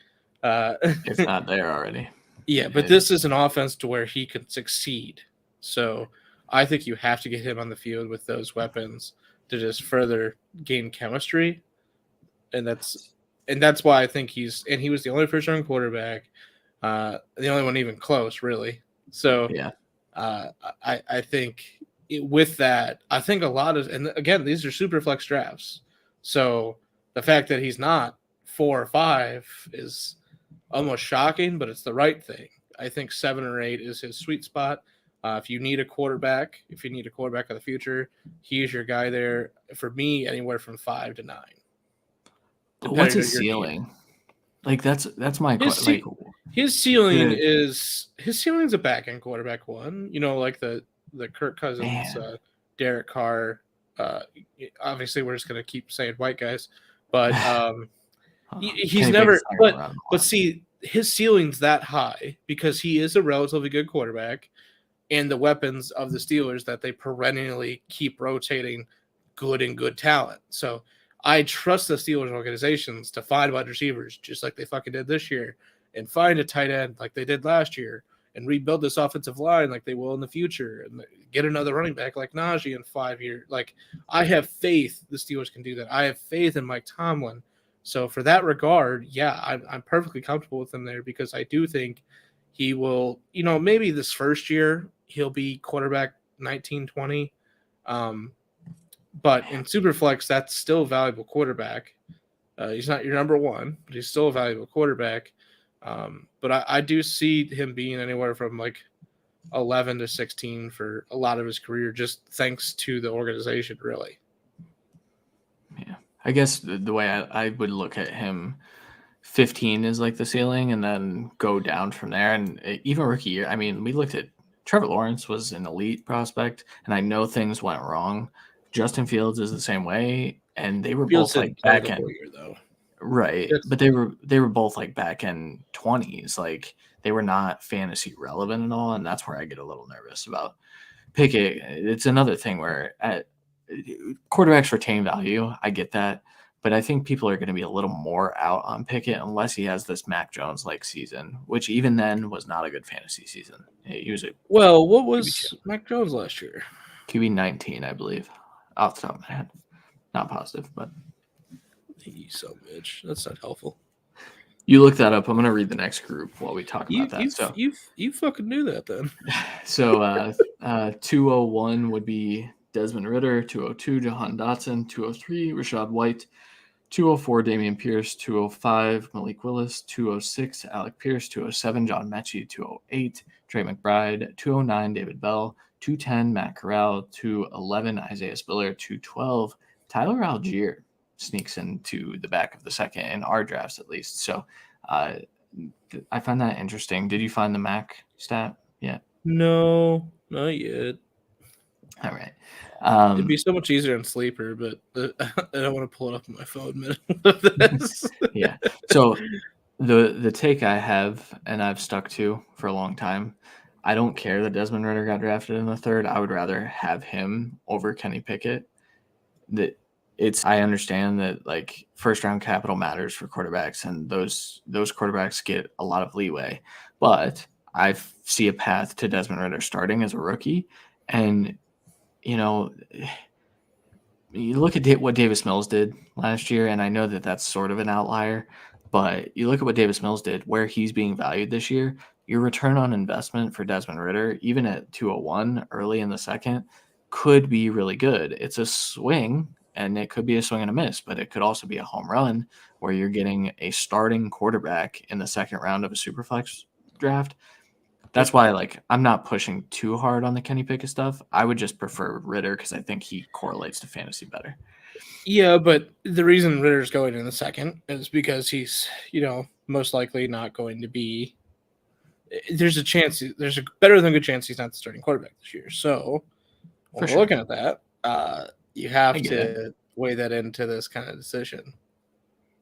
If not there already. Yeah, but this is an offense to where he could succeed. So I think you have to get him on the field with those weapons to just further gain chemistry. And that's why I think he was the only first-round quarterback, the only one even close, really. So yeah, I think with that, I think a lot of, and again, these are super flex drafts. So the fact that he's not 4 or 5 is almost shocking, but it's the right thing. I think 7 or 8 is his sweet spot. If you need a quarterback of the future, he's your guy there. For me, anywhere from 5 to 9. What's depending on his your team. ceiling? Like that's my His like his ceiling the is a back end quarterback one. Like the Kirk Cousins, man. Derek Carr. Uh, Obviously, we're just gonna keep saying white guys, but he's Kenny never. Pickett's not gonna run a But lot. see, his ceiling's that high because he is a relatively good quarterback, and the weapons of the Steelers that they perennially keep rotating good talent. So I trust the Steelers organizations to find wide receivers just like they fucking did this year, and find a tight end like they did last year, and rebuild this offensive line like they will in the future, and get another running back like Najee in 5 years. Like, I have faith the Steelers can do that. I have faith in Mike Tomlin. So for that regard, yeah, I'm perfectly comfortable with him there, because I do think he will, maybe this first year he'll be quarterback 19, 20. But in Superflex, that's still a valuable quarterback. He's not your number one, but he's still a valuable quarterback. But I do see him being anywhere from like 11 to 16 for a lot of his career, just thanks to the organization, really. Yeah. I guess the way I would look at him, 15 is like the ceiling, and then go down from there. And even rookie year, I mean, we looked at Trevor Lawrence was an elite prospect, and I know things went wrong. Justin Fields is the same way, and they were Fields both like didn't play back the whole end, year, though. right? Yes. But they were both like back end 20s, like they were not fantasy relevant at all, and that's where I get a little nervous about Pickett. It's another thing where quarterbacks retain value. I get that. But I think people are going to be a little more out on Pickett unless he has this Mac Jones-like season, which even then was not a good fantasy season. He was a Well, what QB2. was Mac Jones last year? QB 19, I believe, off the top of my head. Not positive, but You so bitch. That's not helpful. you look that up. I'm going to read the next group while we talk about that. You fucking knew that then. So 201 would be Desmond Ridder, 202 Jahan Dotson, 203 Rashad White, 204 Damian Pierce, 205 Malik Willis, 206 Alec Pierce, 207 John Mechie, 208 Trey McBride, 209 David Bell, 210 Matt Corral, 211 Isaiah Spiller, 212 Tyler Algier sneaks into the back of the second in our drafts at least. So I find that interesting. Did you find the Mac stat yet? No, not yet. All right. It'd be so much easier in Sleeper, but I don't want to pull it up on my phone middle of this. Yeah. So the take I have, and I've stuck to for a long time, I don't care that Desmond Ridder got drafted in the third. I would rather have him over Kenny Pickett. I understand that like first round capital matters for quarterbacks, and those quarterbacks get a lot of leeway. But I see a path to Desmond Ridder starting as a rookie, and you look at what Davis Mills did last year, and I know that that's sort of an outlier, but you look at what Davis Mills did, where he's being valued this year, your return on investment for Desmond Ridder, even at 201 early in the second, could be really good. It's a swing, and it could be a swing and a miss, but it could also be a home run where you're getting a starting quarterback in the second round of a Superflex draft. That's why, like, I'm not pushing too hard on the Kenny Pickett stuff. I would just prefer Ridder because I think he correlates to fantasy better. Yeah, but the reason Ritter's going in the second is because he's, most likely not going to be. There's a better than good chance he's not the starting quarterback this year. So when we're looking at that, you have to weigh that into this kind of decision.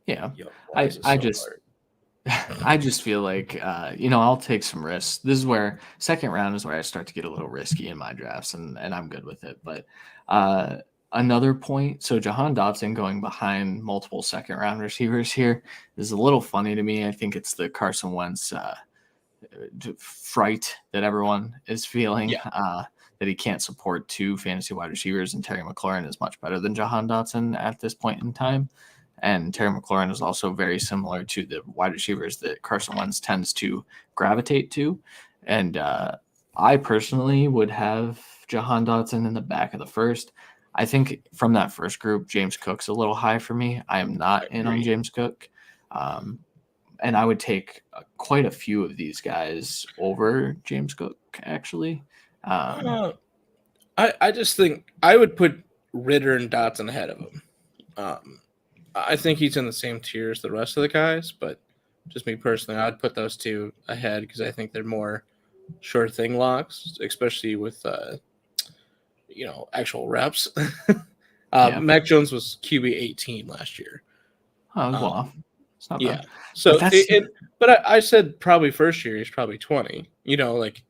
Yeah, I just feel like I'll take some risks. This is where second round is where I start to get a little risky in my drafts, and I'm good with it. But another point, so Jahan Dotson going behind multiple second round receivers here is a little funny to me. I think it's the Carson Wentz fright that everyone is feeling, that he can't support two fantasy wide receivers, and Terry McLaurin is much better than Jahan Dotson at this point in time. And Terry McLaurin is also very similar to the wide receivers that Carson Wentz tends to gravitate to. And I personally would have Jahan Dotson in the back of the first. I think from that first group, James Cook's a little high for me. I am not in on James Cook. And I would take quite a few of these guys over James Cook, actually. I just think I would put Ridder and Dotson ahead of him. I think he's in the same tier as the rest of the guys, but just me personally, I'd put those two ahead because I think they're more sure thing locks, especially with actual reps. Yeah. Mac Jones was QB 18 last year. Oh, well, it's not Yeah. bad. So, But that's but I said probably first year he's probably 20. Like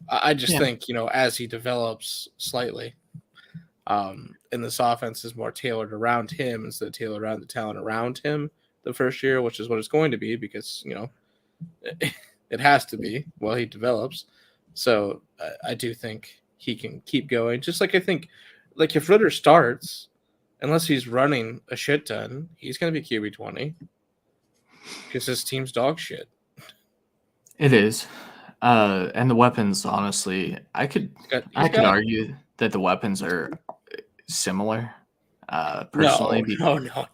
I just yeah. think as he develops slightly, and this offense is more tailored around him instead of tailored around the talent around him the first year, which is what it's going to be because it has to be while he develops. So I do think he can keep going. Just like I think, like if Ritter starts, unless he's running a shit ton, he's going to be QB 20 because his team's dog shit. It is. And the weapons, honestly, I could argue that the weapons are similar. Personally, no.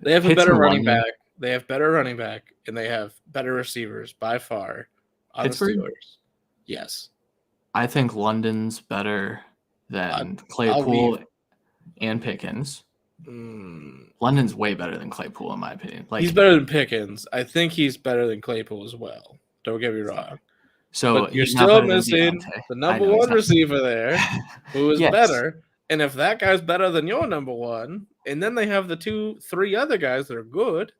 They have a Pitts better and running London, back. They have better running back, and they have better receivers by far on Pittsburgh. the Steelers. Yes, I think London's better than I'll Claypool and Pickens. Mm, London's way better than Claypool, in my opinion. he's better than Pickens. I think he's better than Claypool as well. Don't get me wrong. So But you're he's not still better than missing Deontay. the I number know, he's one not. receiver there, who is Yes. better. And if that guy's better than your number one, and then they have the 2-3 other guys that are good,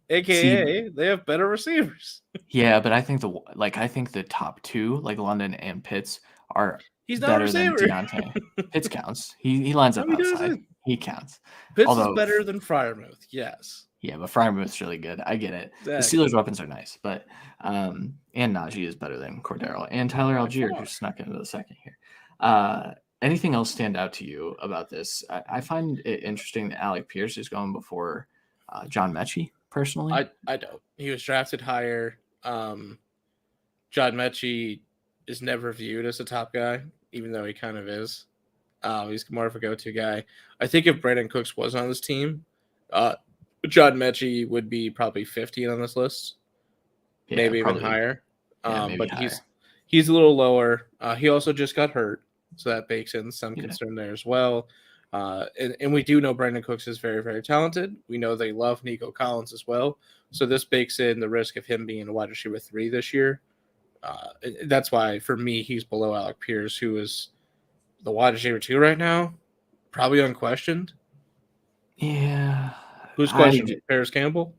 aka they have better receivers. Yeah, but I think the top two, like London and Pitts, are He's not a better than receiver. Deontay. Pitts counts. He lines up No, he outside. doesn't. He counts. Pitts Although is better than Freiermuth, yes. Yeah, but Freiermuth's really good. I get it. Exactly. The Steelers' weapons are nice, but and Najee is better than Cordero and Tyler Algier, who snuck into the second here. Anything else stand out to you about this? I find it interesting that Alec Pierce is going before John Mechie, personally. I don't. He was drafted higher. John Mechie is never viewed as a top guy, even though he kind of is. He's more of a go-to guy. I think if Brandon Cooks was on this team, John Mechie would be probably 15 on this list, maybe even higher. But higher. He's a little lower. He also just got hurt, so that bakes in some concern there as well. And we do know Brandon Cooks is very, very talented. We know they love Nico Collins as well. So this bakes in the risk of him being a wide receiver 3 this year. That's why, for me, he's below Alec Pierce, who is the wide receiver 2 right now, probably unquestioned. Yeah. Who's questioned? Paris Campbell?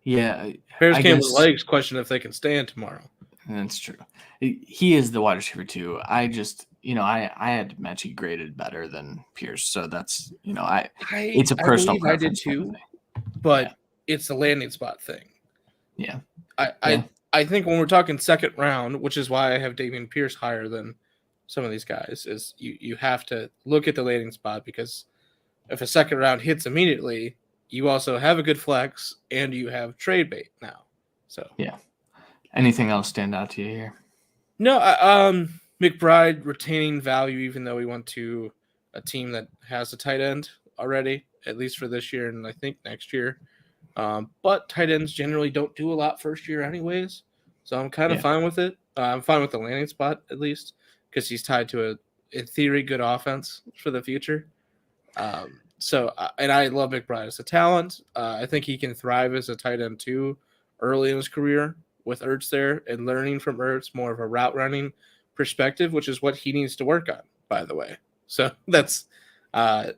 Yeah. Paris Campbell's legs question if they can stand tomorrow. That's true. He is the wide receiver 2. I just, I had Mechie graded better than Pierce. So that's, it's a personal preference. I did too, but it's a landing spot thing. Yeah. I think when we're talking second round, which is why I have Dameon Pierce higher than some of these guys, is you have to look at the landing spot, because if a second round hits immediately, you also have a good flex and you have trade bait now. So yeah. Anything else stand out to you here? No, McBride retaining value, even though he went to a team that has a tight end already, at least for this year and I think next year. But tight ends generally don't do a lot first year anyways, so I'm kind of fine with it. I'm fine with the landing spot, at least, because he's tied to in theory, good offense for the future. And I love McBride as a talent. I think he can thrive as a tight end too early in his career with Ertz there, and learning from Ertz, more of a route running perspective, which is what he needs to work on, by the way. So that's I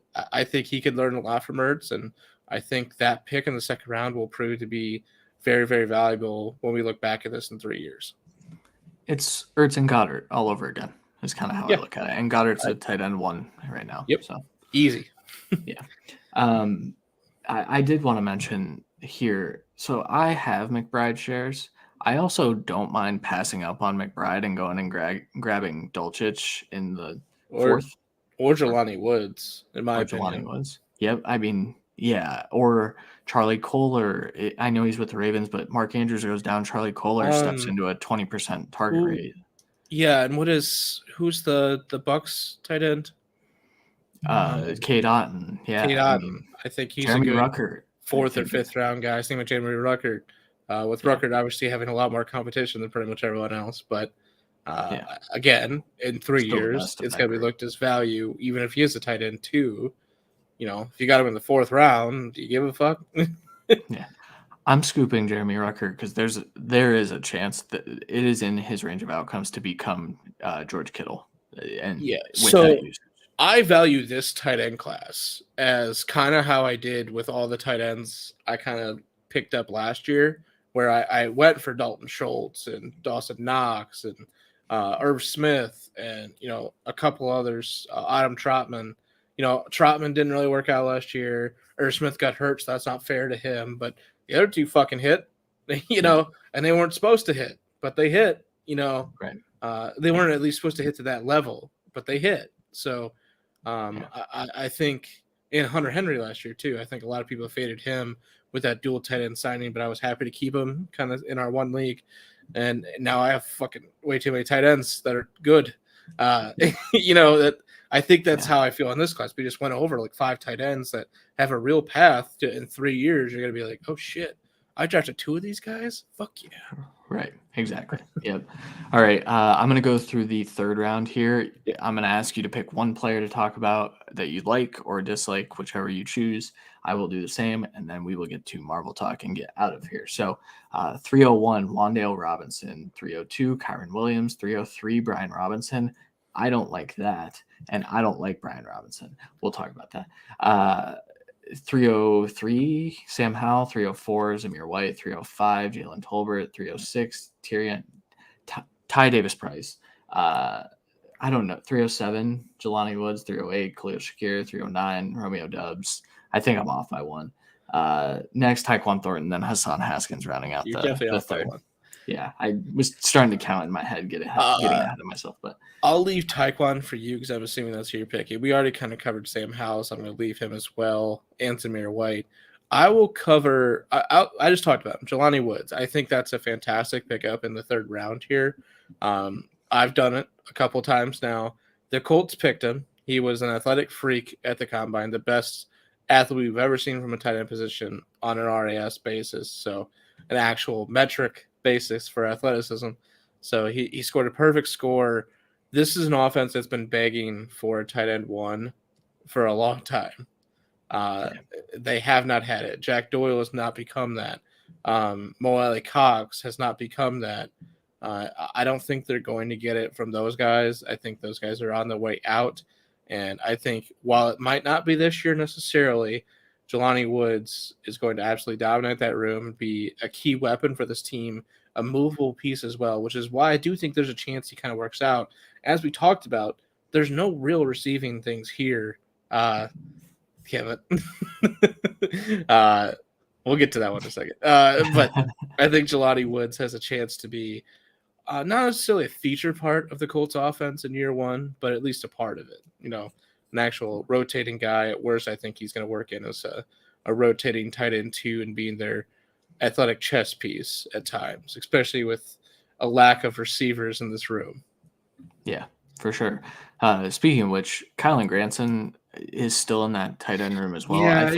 think he could learn a lot from Ertz, and I think that pick in the second round will prove to be very, very valuable when we look back at this in 3 years. It's Ertz and Goddard all over again. Is kind of how I look at it. And Goddard's a tight end 1 right now. Yep. So easy. Yeah. I did want to mention here. So I have McBride shares. I also don't mind passing up on McBride and going and grabbing Dulcich in the 4th. Or Jelani Woods, in my opinion. Jelani Woods. Yep. I mean, yeah. Or Charlie Kohler. I know he's with the Ravens, but Mark Andrews goes down. Charlie Kohler steps into a 20% target rate. Yeah, and who's the Bucks tight end? Cade Otton. Yeah. Cade Otton. I think he's Jeremy a good Ruckert, 4th or 5th round guy. Same with Jeremy Ruckert. With Ruckert obviously having a lot more competition than pretty much everyone else. But again, in 3 years, it's going to be looked as value, even if he is a tight end 2. if you got him in the 4th round, do you give a fuck? Yeah. I'm scooping Jeremy Rucker because there is a chance that it is in his range of outcomes to become George Kittle, and Yeah. with So that usage. I value this tight end class as kind of how I did with all the tight ends I kind of picked up last year, where I went for Dalton Schultz and Dawson Knox and Irv Smith and a couple others, Adam Trotman. Trotman didn't really work out last year. Irv Smith got hurt, so that's not fair to him. But the other two fucking hit, and they weren't supposed to hit, but they hit. Right. They weren't at least supposed to hit to that level, but they hit. So I think in Hunter Henry last year too, I think a lot of people faded him with that dual tight end signing, but I was happy to keep him kind of in our one league. And now I have fucking way too many tight ends that are good. That I think that's how I feel in this class. We just went over like 5 tight ends that have a real path to, in 3 years, you're going to be like, oh shit, I drafted 2 of these guys. Fuck yeah. Right. Exactly. Yep. All right. I'm going to go through the 3rd round here. I'm going to ask you to pick one player to talk about that you like or dislike, whichever you choose. I will do the same, and then we will get to Marvel talk and get out of here. So 301, Wan'Dale Robinson. 302, Kyron Williams. 303, Brian Robinson. I don't like that, and I don't like Brian Robinson. We'll talk about that. 303, Sam Howell. 304, Amir White. 305, Jalen Tolbert. 306, Ty Davis Price. I don't know. 307, Jelani Woods. 308, Khalil Shakir. 309, Romeo Dubs. I think I'm off by one. Next, Taekwon Thornton, then Hassan Haskins rounding out the 3rd. Yeah, I was starting to count in my head, getting ahead of myself. But I'll leave Taekwon for you because I'm assuming that's who you're picking. We already kind of covered Sam Howell, so I'm going to leave him as well, and Amir White. I will cover. I just talked about him, Jelani Woods. I think that's a fantastic pickup in the 3rd round here. I've done it a couple times now. The Colts picked him. He was an athletic freak at the combine, the best athlete we've ever seen from a tight end position on an RAS basis. So an actual metric basis for athleticism. So he scored a perfect score. This is an offense that's been begging for a tight end 1 for a long time. They have not had it. Jack Doyle has not become that. Mo Alley Cox has not become that. I don't think they're going to get it from those guys. I think those guys are on the way out. And I think while it might not be this year necessarily, Jelani Woods is going to absolutely dominate that room and be a key weapon for this team, a movable piece as well, which is why I do think there's a chance he kind of works out. As we talked about, there's no real receiving things here. Damn it. We'll get to that one in a second. But I think Jelani Woods has a chance to be not necessarily a feature part of the Colts offense in year 1, but at least a part of it. An actual rotating guy. At worst, I think he's going to work in as a rotating tight end 2 and being their athletic chess piece at times, especially with a lack of receivers in this room. Yeah, for sure. Speaking of which, Kylan Granson is still in that tight end room as well. Yeah,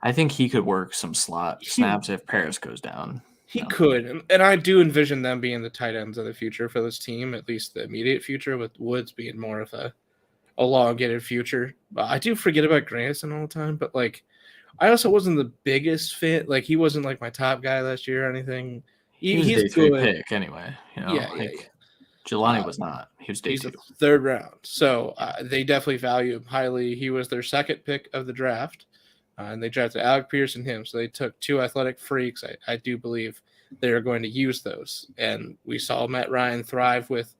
I think he could work some slot snaps if Paris goes down. He could, and I do envision them being the tight ends of the future for this team, at least the immediate future, with Woods being more of a elongated future. I do forget about Granson all the time, but I also wasn't the biggest fit. He wasn't my top guy last year or anything. He's day 3 pick anyway. Jelani was not. He was day 2. 3rd round. So they definitely value him highly. He was their 2nd pick of the draft. And they drafted Alec Pierce and him. So they took 2 athletic freaks. I do believe they are going to use those. And we saw Matt Ryan thrive with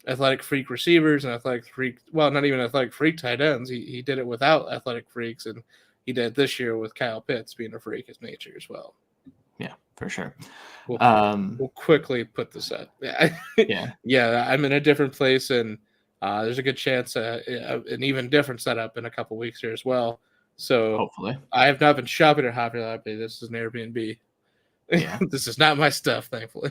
athletic freak receivers and athletic freak, well, not even athletic freak tight ends. He did it without athletic freaks. And he did this year with Kyle Pitts being a freak of nature as well. Yeah, for sure. We'll quickly put this up. Yeah, I'm in a different place. And there's a good chance an even different setup in a couple weeks here as well. So hopefully, I have not been shopping at Hobby Lobby. This is an Airbnb. Yeah. This is not my stuff, thankfully.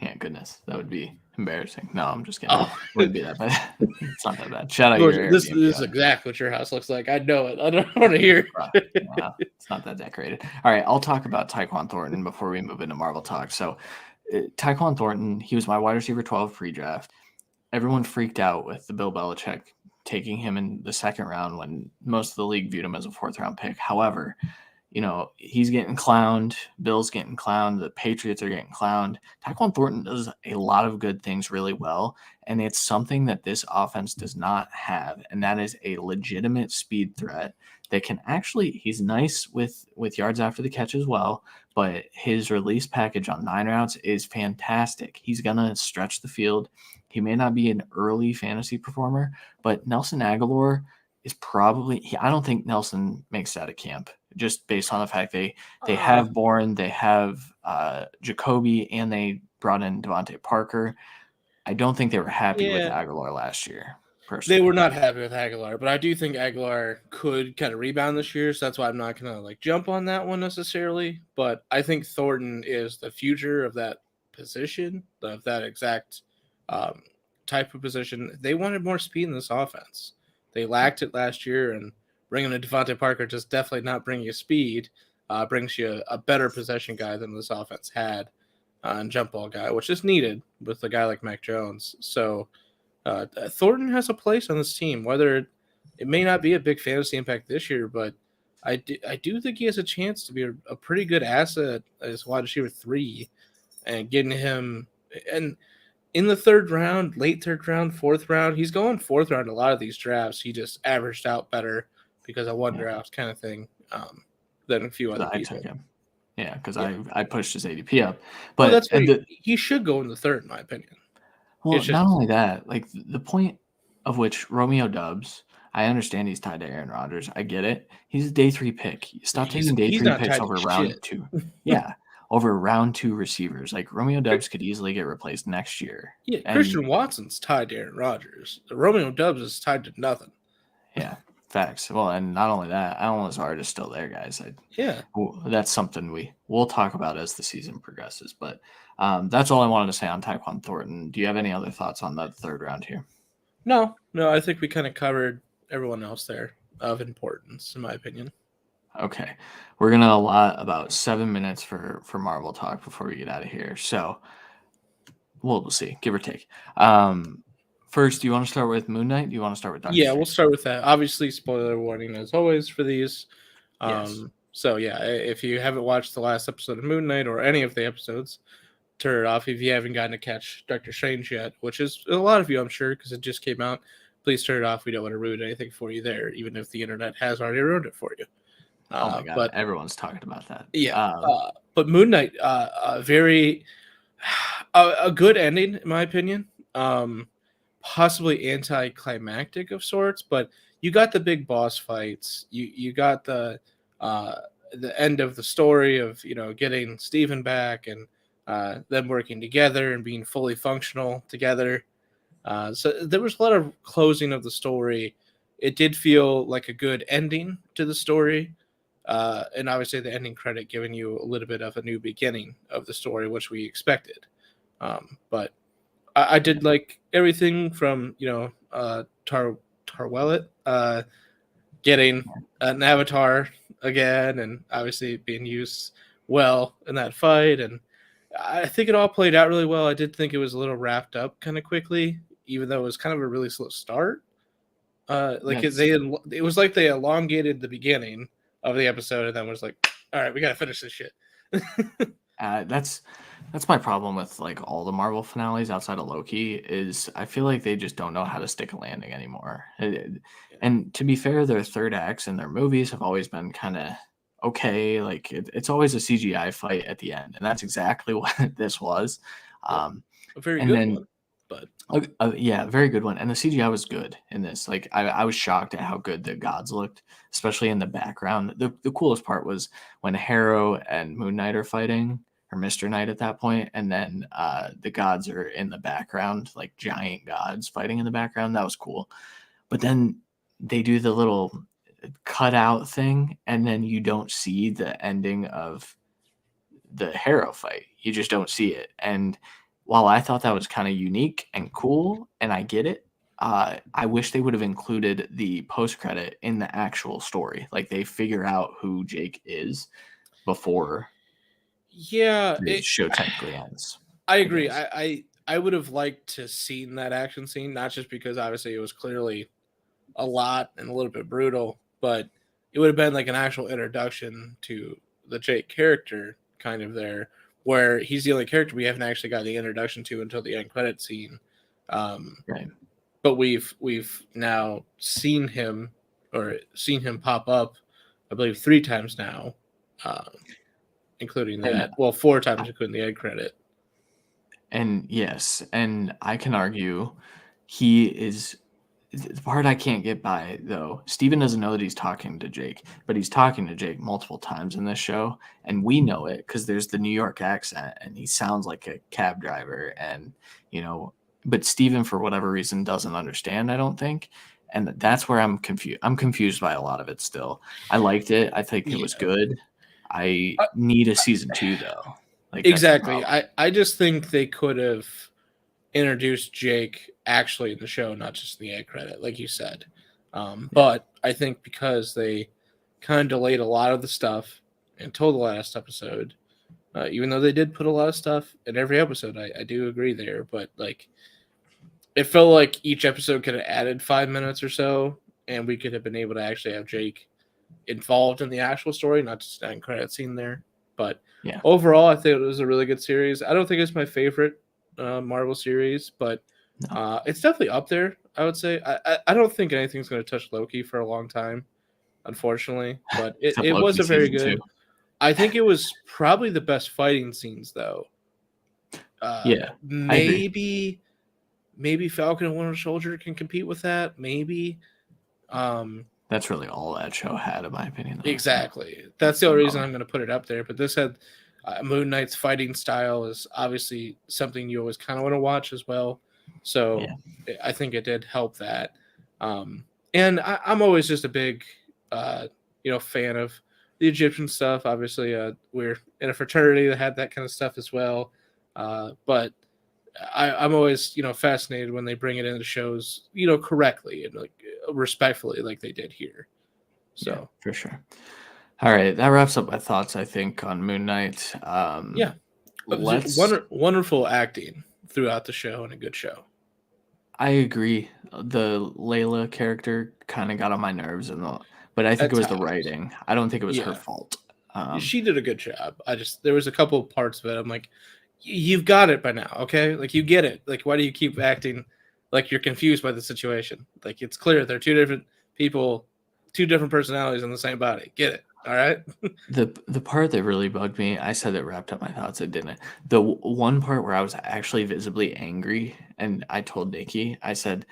Yeah, goodness, that would be embarrassing. No, I'm just kidding. It wouldn't be that bad. It's not that bad. Shout out your this is exactly what your house looks like. I know it. I don't want to hear. It's not that decorated. All right, I'll talk about Taekwon Thornton before we move into Marvel talk. So, Taekwon Thornton, he was my wide receiver 12 pre-draft. Everyone freaked out with the Bill Belichick taking him in the second round when most of the league viewed him as a fourth-round pick. However, he's getting clowned. Bill's getting clowned. The Patriots are getting clowned. Taekwon Thornton does a lot of good things really well, and it's something that this offense does not have, and that is a legitimate speed threat that can actually – he's nice with yards after the catch as well, but his release package on 9 routes is fantastic. He's going to stretch the field. He may not be an early fantasy performer, but Nelson Aguilar is probably – I don't think Nelson makes that a camp, just based on the fact they have Bourne, they have Jacoby, and they brought in Devontae Parker. I don't think they were happy with Aguilar last year, personally. They were not happy with Aguilar, but I do think Aguilar could kind of rebound this year, so that's why I'm not going to jump on that one necessarily. But I think Thornton is the future of that position, of that exact type of position. They wanted more speed in this offense. They lacked it last year, and bringing in Devontae Parker just definitely not bring you speed, brings you a better possession guy than this offense had, and jump ball guy, which is needed with a guy like Mac Jones. So Thornton has a place on this team, whether it may not be a big fantasy impact this year, but I do think he has a chance to be a pretty good asset as wide receiver 3, and getting him and in the 3rd round, late 3rd round, 4th round. He's going 4th round a lot of these drafts. He just averaged out better because of one draft kind of thing than a few other people. Took him. Yeah, because I pushed his ADP up. But that's where he should go in the 3rd, in my opinion. Well, not only that, the point of which Romeo Doubs, I understand he's tied to Aaron Rodgers. I get it. He's a day 3 pick. Stop taking day 3 picks over round 2. Yeah, over round 2 receivers. Romeo Doubs could easily get replaced next year. Yeah, Christian Watson's tied to Aaron Rodgers. Romeo Doubs is tied to nothing. Yeah, facts. Well, and not only that, Alan Lazard is still there, guys. That's something we'll talk about as the season progresses. But that's all I wanted to say on Taekwon Thornton. Do you have any other thoughts on that 3rd round here? No, I think we kind of covered everyone else there of importance, in my opinion. Okay. We're going to allot about 7 minutes for Marvel talk before we get out of here. So we'll see, give or take. First, do you want to start with Moon Knight? Do you want to start with Doctor Strange? We'll start with that. Obviously, spoiler warning as always for these. Yes. So, if you haven't watched the last episode of Moon Knight or any of the episodes, turn it off. If you haven't gotten to catch Doctor Strange yet, which is a lot of you, I'm sure, because it just came out, please turn it off. We don't want to ruin anything for you there, even if the internet has already ruined it for you. Oh my God, but everyone's talking about that. Yeah, but Moon Knight, a good ending, in my opinion. Possibly anticlimactic of sorts, but you got the big boss fights. You got the end of the story of getting Steven back and them working together and being fully functional together. So there was a lot of closing of the story. It did feel like a good ending to the story. And obviously the ending credit giving you a little bit of a new beginning of the story, which we expected. But I did like everything from, Tarwellet getting an avatar again and obviously being used well in that fight. And I think it all played out really well. I did think it was a little wrapped up kind of quickly, even though it was kind of a really slow start. It was like they elongated the beginning of the episode and then was like, all right, we got to finish this shit. That's my problem with all the Marvel finales outside of Loki is I feel like they just don't know how to stick a landing anymore. And to be fair, their 3rd acts in their movies have always been kind of okay. It's always a CGI fight at the end, and that's exactly what this was. A very good one. But very good one. And the CGI was good in this. I was shocked at how good the gods looked, especially in the background. The coolest part was when Harrow and Moon Knight are fighting, or Mr. Knight at that point, and then the gods are in the background, like giant gods fighting in the background. That was cool. But then they do the little cutout thing, and then you don't see the ending of the Harrow fight. You just don't see it. And while I thought that was kind of unique and cool, and I get it, I wish they would have included the post-credit in the actual story. They figure out who Jake is before the show technically ends. I agree. I would have liked to seen that action scene, not just because obviously it was clearly a lot and a little bit brutal, but it would have been like an actual introduction to the Jake character kind of there, where he's the only character we haven't actually got the introduction to until the end credit scene. Right. But we've now seen him pop up, I believe 3 times now, including that. Well, 4 times including the end credit. And yes, and I can argue he is the part I can't get by, though. Steven doesn't know that he's talking to Jake, but he's talking to Jake multiple times in this show, and we know it because there's the New York accent, and he sounds like a cab driver, and but Steven, for whatever reason, doesn't understand, I don't think, and that's where I'm confused. I'm confused by a lot of it still. I liked it. I think it was good. I need a season 2, though. Exactly. I just think they could have introduced Jake actually in the show, not just in the end credit, like you said. But I think because they kind of delayed a lot of the stuff until the last episode, even though they did put a lot of stuff in every episode, I do agree there. But like, it felt like each episode could have added 5 minutes or so, and we could have been able to actually have Jake involved in the actual story, not just an end credit scene there. But overall, I think it was a really good series. I don't think it's my favorite Marvel series, but it's definitely up there, I would say. I don't think anything's going to touch Loki for a long time, unfortunately. But it was a very good. 2. I think it was probably the best fighting scenes, though. Maybe Falcon and Winter Soldier can compete with that. Maybe. That's really all that show had, in my opinion. Though. Exactly. That's the only reason I'm going to put it up there. But this had Moon Knight's fighting style is obviously something you always kind of want to watch as well. So I think it did help that. And I'm always just a big, fan of the Egyptian stuff. Obviously, we're in a fraternity that had that kind of stuff as well. But I'm always, fascinated when they bring it into shows, correctly and like respectfully, like they did here. So yeah, for sure. All right, that wraps up my thoughts, I think, on Moon Knight. Wonderful acting throughout the show and a good show. I agree. The Layla character kind of got on my nerves, but I think it was the writing. I don't think it was her fault. She did a good job. There was a couple of parts of it. I'm like, you've got it by now, okay? Like, you get it. Like, why do you keep acting like you're confused by the situation? Like, it's clear they're 2 different people, 2 different personalities in the same body. Get it. All right. The part that really bugged me, I said it wrapped up my thoughts. It didn't. The one part where I was actually visibly angry, and I told Nikki, I said,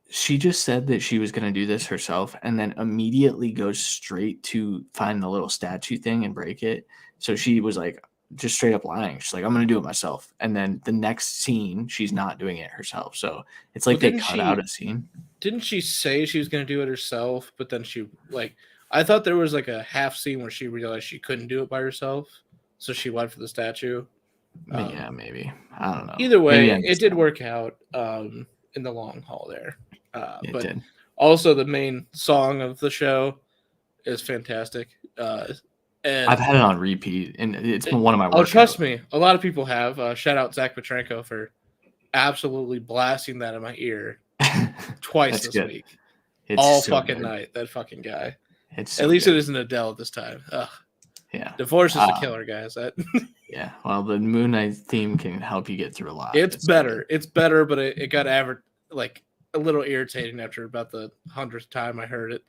she just said that she was going to do this herself, and then immediately goes straight to find the little statue thing and break it. So she was like, just straight up lying. She's like, I'm going to do it myself. And then the next scene, she's not doing it herself. So it's like they cut out a scene. Didn't she say she was going to do it herself? But then I thought there was like a half scene where she realized she couldn't do it by herself. So she went for the statue. Maybe. I don't know. Either way, it did work out in the long haul there. It but did. Also, the main song of the show is fantastic. And I've had it on repeat, and it's been one of my worst. Oh, trust me. A lot of people have. Shout out Zach Petrenko for absolutely blasting that in my ear twice this week. It's all so fucking good. Night. That fucking guy. At least it isn't Adele this time. Ugh. Yeah. Divorce is a killer, guys. Yeah. Well, the Moon Knight theme can help you get through a lot. It's better. It's better, but it got like a little irritating after about the 100th time I heard it.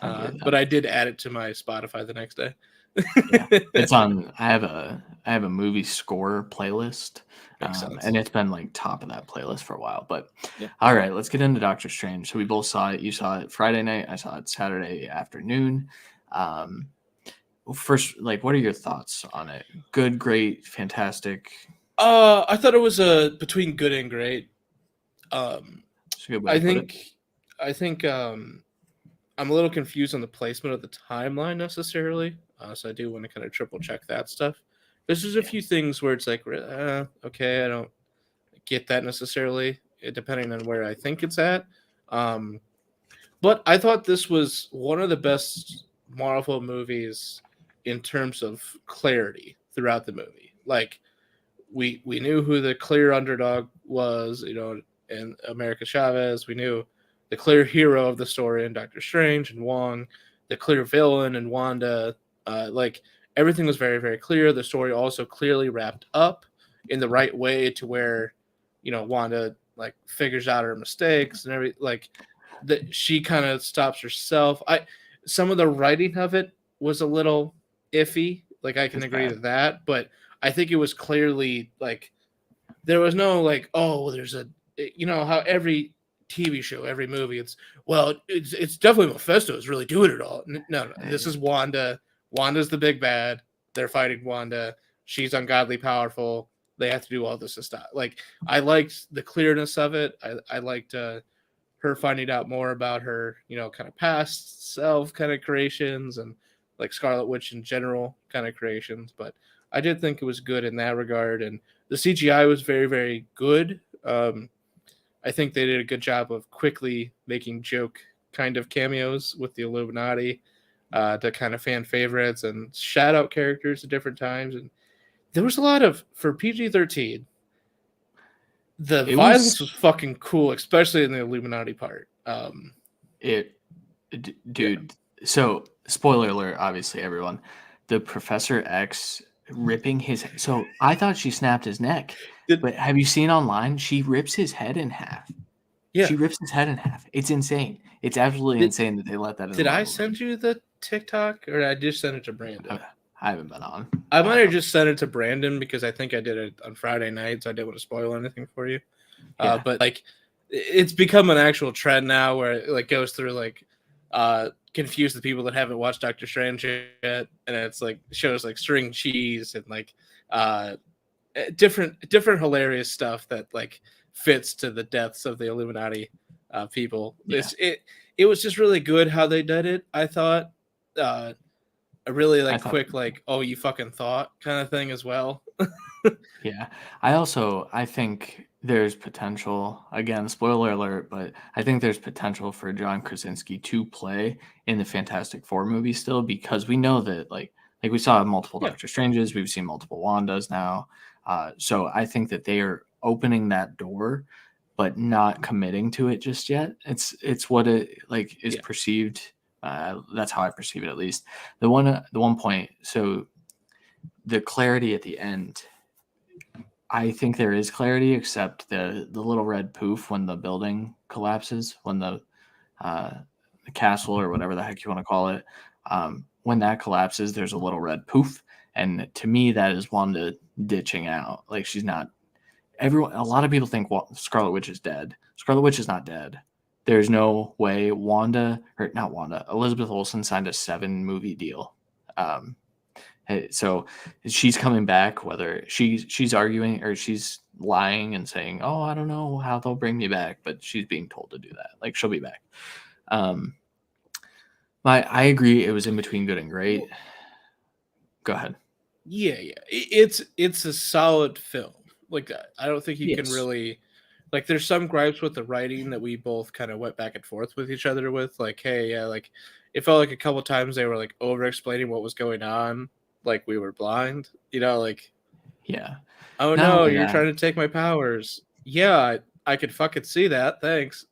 But I did add it to my Spotify the next day. It's on. I have a movie score playlist, and it's been like top of that playlist for a while. But all right, let's get into Doctor Strange. So we both saw it. You saw it Friday night. I saw it Saturday afternoon. First, like, what are your thoughts on it? Good, great, fantastic. I thought it was between good and great. I think I'm a little confused on the placement of the timeline necessarily. So I do want to kind of triple check that stuff. There's a few things where it's like, okay, I don't get that necessarily, depending on where I think it's at. But I thought this was one of the best Marvel movies in terms of clarity throughout the movie. Like, we knew who the clear underdog was, and America Chavez. We knew the clear hero of the story in Doctor Strange and Wong, the clear villain and Wanda. Like everything was very, very clear. The story also clearly wrapped up in the right way to where, Wanda like figures out her mistakes and everything. Like that she kind of stops herself. Some of the writing of it was a little iffy. Like I can agree to that, but I think it was clearly like there was no like, oh, there's how every TV show, every movie, it's definitely Mephisto is really doing it all. No, this is Wanda. Wanda's the big bad. They're fighting Wanda. She's ungodly powerful. They have to do all this stuff. Like I liked the clearness of it. I liked her finding out more about her, kind of past self kind of creations and like Scarlet Witch in general kind of creations. But I did think it was good in that regard. And the CGI was very, very good. I think they did a good job of quickly making joke kind of cameos with the Illuminati to kind of fan favorites and shout out characters at different times. And there was a lot of, for PG-13, the violence was fucking cool, especially in the Illuminati part. So spoiler alert, obviously, everyone. The Professor X ripping his... So I thought she snapped his neck. But have you seen online? She rips his head in half. Yeah. She rips his head in half. It's insane. It's absolutely insane that they let that in. Did I send you the TikTok or did I just send it to Brandon? I haven't been on. I might have just sent it to Brandon because I think I did it on Friday night, so I didn't want to spoil anything for you. Yeah. But like, it's become an actual trend now where it like goes through like confuse the people that haven't watched Doctor Strange yet, and it's like shows like string cheese and like different hilarious stuff that like fits to the deaths of the Illuminati people. Yeah. It was just really good how they did it. I thought a really like quick like, oh, you fucking thought kind of thing as well. Yeah, I think there's potential, again, spoiler alert, but I think there's potential for John Krasinski to play in the Fantastic Four movie still, because we know that like we saw multiple Doctor Stranges, we've seen multiple Wandas now. So I think that they are opening that door, but not committing to it just yet. It's what it like is perceived. That's how I perceive it, at least. The one point. So the clarity at the end, I think there is clarity, except the little red poof when the building collapses, when the castle or whatever the heck you want to call it, when that collapses, there's a little red poof, and to me that is Wanda ditching out. Like she's not. A lot of people think Scarlet Witch is dead. Scarlet Witch is not dead. There's no way Elizabeth Olsen signed a 7-movie deal. So she's coming back, whether she's arguing or she's lying and saying, oh, I don't know how they'll bring me back, but she's being told to do that. Like she'll be back. I agree. It was in between good and great. Go ahead. Yeah. It's a solid film. Like I don't think you can really like. There's some gripes with the writing that we both kind of went back and forth with each other with. Like, hey, like it felt like a couple times they were like over explaining what was going on. Like we were blind, like. Yeah. Oh no, you're trying to take my powers. Yeah, I could fucking see that. Thanks,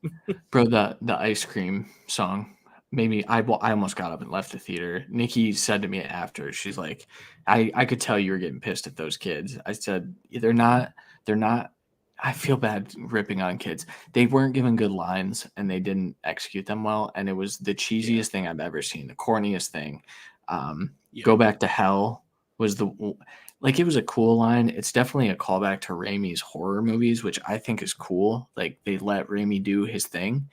bro. The ice cream song made me. I almost got up and left the theater. Nikki said to me after, she's like, I could tell you were getting pissed at those kids. I said, they're not. I feel bad ripping on kids. They weren't given good lines and they didn't execute them well. And it was the cheesiest thing I've ever seen, the corniest thing. Go back to hell was it was a cool line. It's definitely a callback to Raimi's horror movies, which I think is cool. Like they let Raimi do his thing.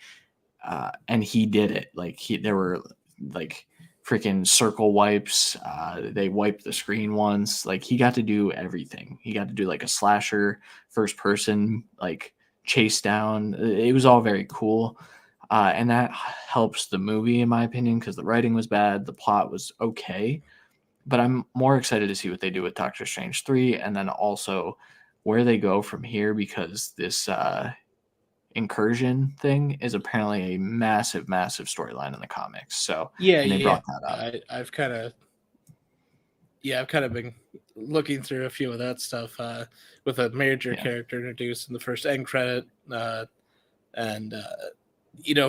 And he did it. Like there were like freaking circle wipes. They wiped the screen once. Like he got to do everything. He got to do like a slasher, first person, like chase down. It was all very cool. And that helps the movie, in my opinion, because the writing was bad. The plot was okay. But I'm more excited to see what they do with Doctor Strange 3 and then also where they go from here, because this incursion thing is apparently a massive, massive storyline in the comics. So they brought that up. I've kind of been looking through a few of that stuff with a major character introduced in the first end credit, and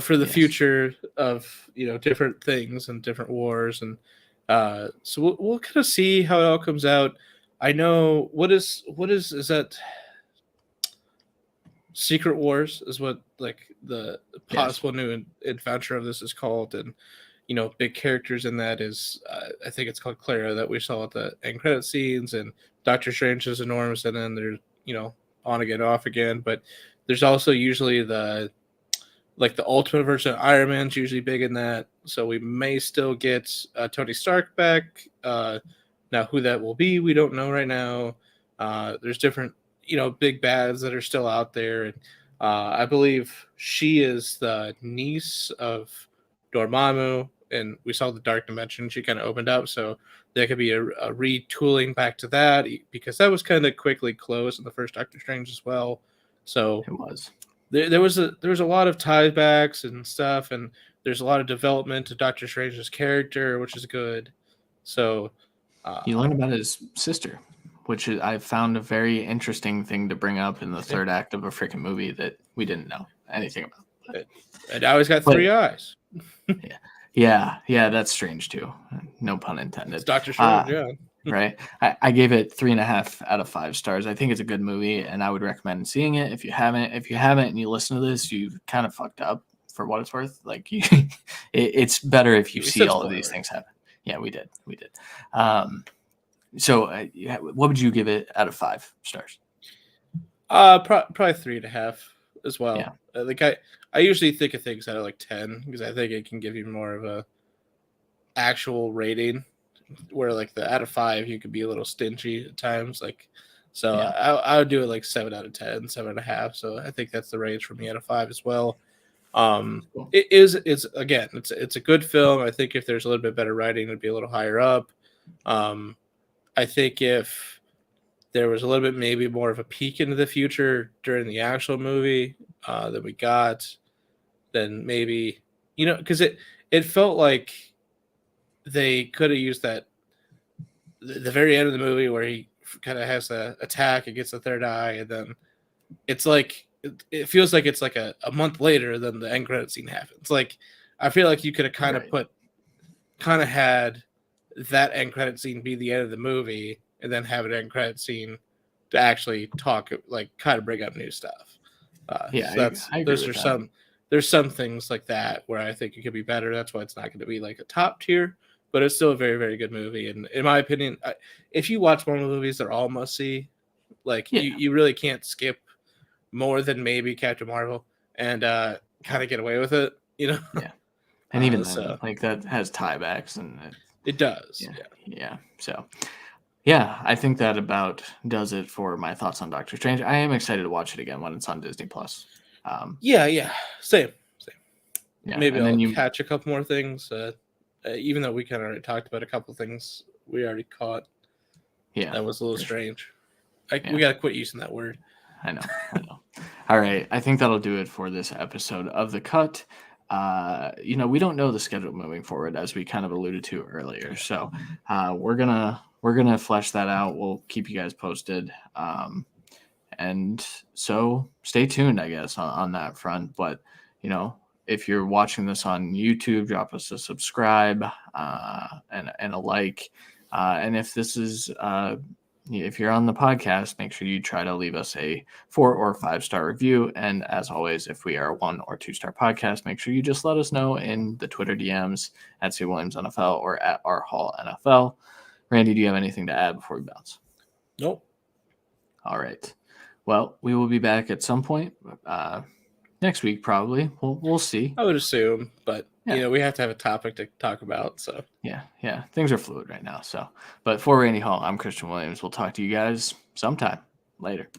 for the Yes. future of different things and different wars, and so we'll kind of see how it all comes out. I know is that Secret Wars is what like the Yes. possible new adventure of this is called, and big characters in that is I think it's called Clara that we saw at the end credit scenes, and Doctor Strange is enormous, and then there's on again off again, but there's also usually the ultimate version of Iron Man's usually big in that, so we may still get Tony Stark back. Now who that will be, we don't know right now. There's different big bads that are still out there, and I believe she is the niece of Dormammu, and we saw the Dark Dimension. She kind of opened up, so there could be a retooling back to that because that was kind of quickly closed in the first Doctor Strange as well. So It was. there was a lot of tiebacks and stuff, and there's a lot of development to Doctor Strange's character, which is good. So You learn about his sister, which I found a very interesting thing to bring up in the third act of a freaking movie that we didn't know anything about. And now he's got three eyes. Yeah, that's strange too. No pun intended. It's Doctor Strange, yeah. Right. I gave it 3.5 out of 5 stars. I think it's a good movie, and I would recommend seeing it. If you haven't, and you listen to this, you kind of fucked up for what it's worth. Like it's better if you see all of these things happen. Yeah, we did. So what would you give it out of 5 stars? Probably 3.5 as well. Yeah. I usually think of things out of like 10 because I think it can give you more of a actual rating, where like the out of 5 you could be a little stingy at times. I would do it like 7 out of 10, 7.5. So I think that's the range for me out of 5 as well. Cool. It's a good film. I think if there's a little bit better writing, it'd be a little higher up. I think if there was a little bit maybe more of a peek into the future during the actual movie that we got, then maybe because it felt like they could have used that the very end of the movie where he kind of has the attack and gets the third eye, and then it's like it feels like it's like a month later than the end credit scene happens. Like I feel like you could have kind of had that end credit scene be the end of the movie, and then have an end credit scene to actually talk, like kind of bring up new stuff. There's some things like that where I think it could be better. That's why it's not going to be like a top tier, but it's still a very, very good movie. And in my opinion, if you watch Marvel movies, they're all must see. You really can't skip more than maybe Captain Marvel and kind of get away with it, Yeah. And even then, like that has tiebacks, and it does. Yeah. So yeah, I think that about does it for my thoughts on Doctor Strange. I am excited to watch it again when it's on Disney Plus. Same. Yeah, maybe I'll catch a couple more things. Even though we kind of already talked about a couple things we already caught. Yeah, that was a little strange. We gotta quit using that word. I know. All right, I think that'll do it for this episode of The Cut. We don't know the schedule moving forward, as we kind of alluded to earlier. So we're gonna flesh that out. We'll keep you guys posted. And so stay tuned, I guess, on that front. But if you're watching this on YouTube, drop us a subscribe and a like. And if this is if you're on the podcast, make sure you try to leave us a 4 or 5 star review. And as always, if we are a 1 or 2 star podcast, make sure you just let us know in the Twitter DMs at C. Williams NFL or at R Hall NFL. Randy, do you have anything to add before we bounce? Nope. All right. Well, we will be back at some point next week, probably. We'll see. I would assume, but we have to have a topic to talk about. So yeah, things are fluid right now. So, but for Randy Hall, I'm Christian Williams. We'll talk to you guys sometime later.